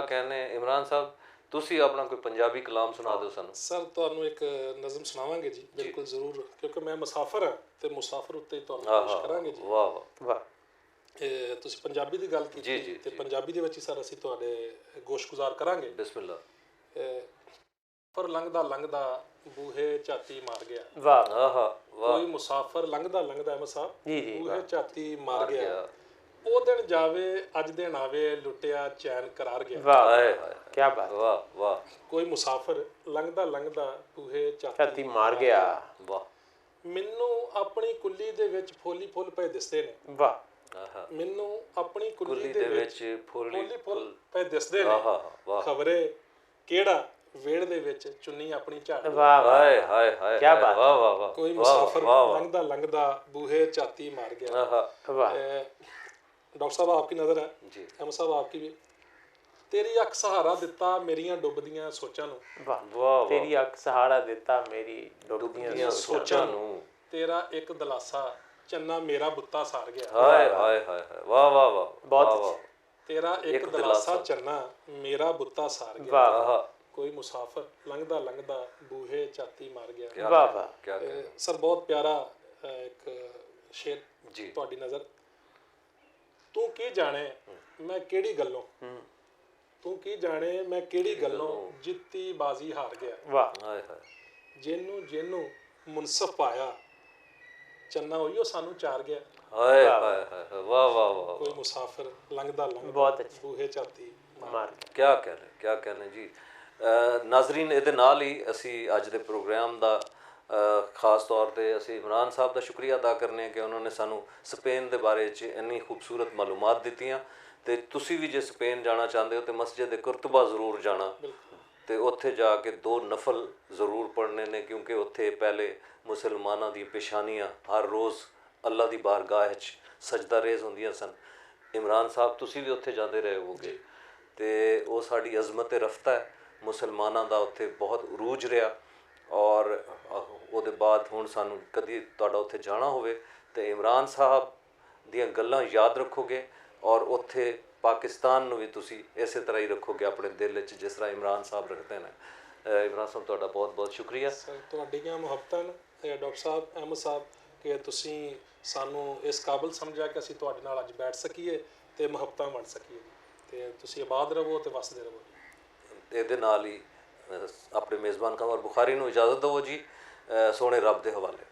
कहने इमरान साहब, ਤੁਸੀਂ ਆਪਣਾ ਕੋਈ ਪੰਜਾਬੀ ਕਲਾਮ ਸੁਣਾ ਦਿਓ ਸਾਨੂੰ। ਸਰ ਤੁਹਾਨੂੰ ਇੱਕ ਨਜ਼ਮ ਸੁਣਾਵਾਂਗੇ ਜੀ, ਬਿਲਕੁਲ ਜ਼ਰੂਰ, ਕਿਉਂਕਿ ਮੈਂ ਮੁਸਾਫਰ ਹਾਂ ਤੇ ਮੁਸਾਫਰ ਉੱਤੇ ਤੁਹਾਨੂੰ ਪੇਸ਼ ਕਰਾਂਗੇ ਜੀ। ਵਾਹ ਵਾਹ ਵਾਹ। ਤੁਸੀਂ ਪੰਜਾਬੀ ਦੀ ਗੱਲ ਕੀਤੀ ਤੇ ਪੰਜਾਬੀ ਦੇ ਵਿੱਚ ਹੀ ਸਰ ਅਸੀਂ ਤੁਹਾਡੇ ਗੋਸ਼ਗੁਜ਼ਾਰ ਕਰਾਂਗੇ। ਬਿਸਮਿਲ੍ਲਾ। ਪਰ ਲੰਘਦਾ ਬੂਹੇ ਝਾਤੀ ਮਾਰ ਗਿਆ। ਵਾਹ ਵਾਹ। ਕੋਈ ਮੁਸਾਫਰ ਲੰਘਦਾ ਮਸਾਬ ਬੂਹੇ ਝਾਤੀ ਮਾਰ ਗਿਆ, ਉਹ ਦਿਨ ਜਾਵੇ ਅੱਜ ਦਿਨ ਆਵੇ ਲੁੱਟਿਆ ਚੈਨ ਕਰਾਰ ਗਿਆ। ਵਾਹ ਕੀ ਬਾਤ। ਵਾਹ ਵਾਹ। ਕੋਈ ਮੁਸਾਫਰ ਲੰਘਦਾ ਬੂਹੇ ਝਾਤੀ ਮਾਰ ਗਿਆ। ਵਾਹ। ਮੈਨੂੰ ਆਪਣੀ ਕੁੱਲੀ ਦੇ ਵਿੱਚ ਫੁੱਲ ਪਏ ਦਿਸਦੇ ਨੇ। ਵਾਹ। ਮੈਨੂੰ ਆਪਣੀ ਕੁੱਲੀ ਦੇ ਵਿੱਚ ਫੁੱਲ ਪਏ ਦਿਸਦੇ ਨੇ। ਵਾਹ। ਖਬਰੇ ਕਿਹੜਾ ਵੇੜ ਦੇ ਵਿੱਚ ਚੁੰਨੀ ਆਪਣੀ ਝਾੜ। ਵਾਹ ਹਾਏ ਹਾਏ ਹਾਏ ਕੀ ਬਾਤ। ਵਾਹ ਵਾਹ ਵਾਹ। ਕੋਈ ਮੁਸਾਫਰ ਲੰਘਦਾ ਬੂਹੇ ਝਾਤੀ ਮਾਰ ਗਿਆ। वाह। डॉक्टर साहब आपकी नज़र है जी, अहमद साहब आपकी भी। तेरी अख सहारा दिता मेरियां डुबदियां सोचां नूं। वाह वाह। तेरी अख सहारा दिता मेरी डुबदियां सोचां नूं। तेरा एक दलासा चन्ना मेरा बुत्ता सार गया। हाय हाय हाय वाह वाह वाह। बहुत। तेरा एक दलासा चन्ना मेरा बुत्ता सार गया। वाह। कोई मुसाफिर लंघदा बूहे झाती मार गया। वाह वाह। सर बहुत प्यारा एक शेर जी तुहाडी नज़र। तू की जाने मैं केड़ी गल्लों, तू की जाने मैं केड़ी गल्लों जित्ती बाजी हार गया। वाह। हाय हाय। जेनू मुनसफ पाया चन्ना उहियो सानू चार गया। हाय हाय हाय वाह वाह वाह। कोई मुसाफिर लंघदा बहुत अच्छी बूहे ਝਾਤੀ मार। क्या कहने जी। ਨਾਜ਼ਰੀਨ, ਇਹਦੇ ਨਾਲ ਹੀ ਅਸੀਂ ਅੱਜ ਦੇ ਪ੍ਰੋਗਰਾਮ ਦਾ ਖਾਸ ਤੌਰ 'ਤੇ ਅਸੀਂ ਇਮਰਾਨ ਸਾਹਿਬ ਦਾ ਸ਼ੁਕਰੀਆ ਅਦਾ ਕਰਨੇ ਕਿ ਉਹਨਾਂ ਨੇ ਸਾਨੂੰ ਸਪੇਨ ਦੇ ਬਾਰੇ 'ਚ ਇੰਨੀ ਖੂਬਸੂਰਤ ਮਾਲੂਮਾਤ ਦਿੱਤੀਆਂ। ਅਤੇ ਤੁਸੀਂ ਵੀ ਜੇ ਸਪੇਨ ਜਾਣਾ ਚਾਹੁੰਦੇ ਹੋ ਤਾਂ ਮਸਜਿਦ ਕੁਰਤਬਾ ਜ਼ਰੂਰ ਜਾਣਾ ਅਤੇ ਉੱਥੇ ਜਾ ਕੇ 2 ਨਫਲ ਜ਼ਰੂਰ ਪੜ੍ਹਨੇ ਨੇ, ਕਿਉਂਕਿ ਉੱਥੇ ਪਹਿਲੇ ਮੁਸਲਮਾਨਾਂ ਦੀਆਂ ਪੇਸ਼ਾਨੀਆਂ ਹਰ ਰੋਜ਼ ਅੱਲਾ ਦੀ ਬਾਰਗਾਹ 'ਚ ਸਜਦਾ ਰੇਜ਼ ਹੁੰਦੀਆਂ ਸਨ। ਇਮਰਾਨ ਸਾਹਿਬ ਤੁਸੀਂ ਵੀ ਉੱਥੇ ਜਾਂਦੇ ਰਹੇ ਹੋਵੋਗੇ ਅਤੇ ਉਹ ਸਾਡੀ ਅਜ਼ਮਤ ਰਫਤਾ ਹੈ। ਮੁਸਲਮਾਨਾਂ ਦਾ ਉੱਥੇ ਬਹੁਤ ਅਰੂਜ ਰਿਹਾ, ਔਰ ਉਹਦੇ ਬਾਅਦ ਹੁਣ ਸਾਨੂੰ ਕਦੀ ਤੁਹਾਡਾ ਉੱਥੇ ਜਾਣਾ ਹੋਵੇ ਤਾਂ ਇਮਰਾਨ ਸਾਹਿਬ ਦੀਆਂ ਗੱਲਾਂ ਯਾਦ ਰੱਖੋਗੇ ਔਰ ਉੱਥੇ ਪਾਕਿਸਤਾਨ ਨੂੰ ਵੀ ਤੁਸੀਂ ਇਸੇ ਤਰ੍ਹਾਂ ਹੀ ਰੱਖੋਗੇ ਆਪਣੇ ਦਿਲ ਵਿੱਚ ਜਿਸ ਤਰ੍ਹਾਂ ਇਮਰਾਨ ਸਾਹਿਬ ਰੱਖਦੇ ਨੇ। ਇਮਰਾਨ ਸਾਹਿਬ ਤੁਹਾਡਾ ਬਹੁਤ ਬਹੁਤ ਸ਼ੁਕਰੀਆ। ਸਰ ਤੁਹਾਡੀਆਂ ਮੁਹੱਬਤਾਂ ਨੇ ਡਾਕਟਰ ਸਾਹਿਬ, ਅਹਿਮਦ ਸਾਹਿਬ, ਕਿ ਤੁਸੀਂ ਸਾਨੂੰ ਇਸ ਕਾਬਲ ਸਮਝਿਆ ਕਿ ਅਸੀਂ ਤੁਹਾਡੇ ਨਾਲ ਅੱਜ ਬੈਠ ਸਕੀਏ ਤੇ ਮੁਹੱਬਤਾਂ ਵੰਡ ਸਕੀਏ। ਤੇ ਤੁਸੀਂ ਆਬਾਦ ਰਹੋ ਤੇ ਵਸਦੇ ਰਹੋ। ਇਹਦੇ ਨਾਲ ਹੀ ਆਪਣੇ ਮੇਜ਼ਬਾਨ ਕਮਰ ਬੁਖਾਰੀ ਨੂੰ ਇਜਾਜ਼ਤ ਦਿਓ ਜੀ। ਸੋਹਣੇ ਰੱਬ ਦੇ ਹਵਾਲੇ।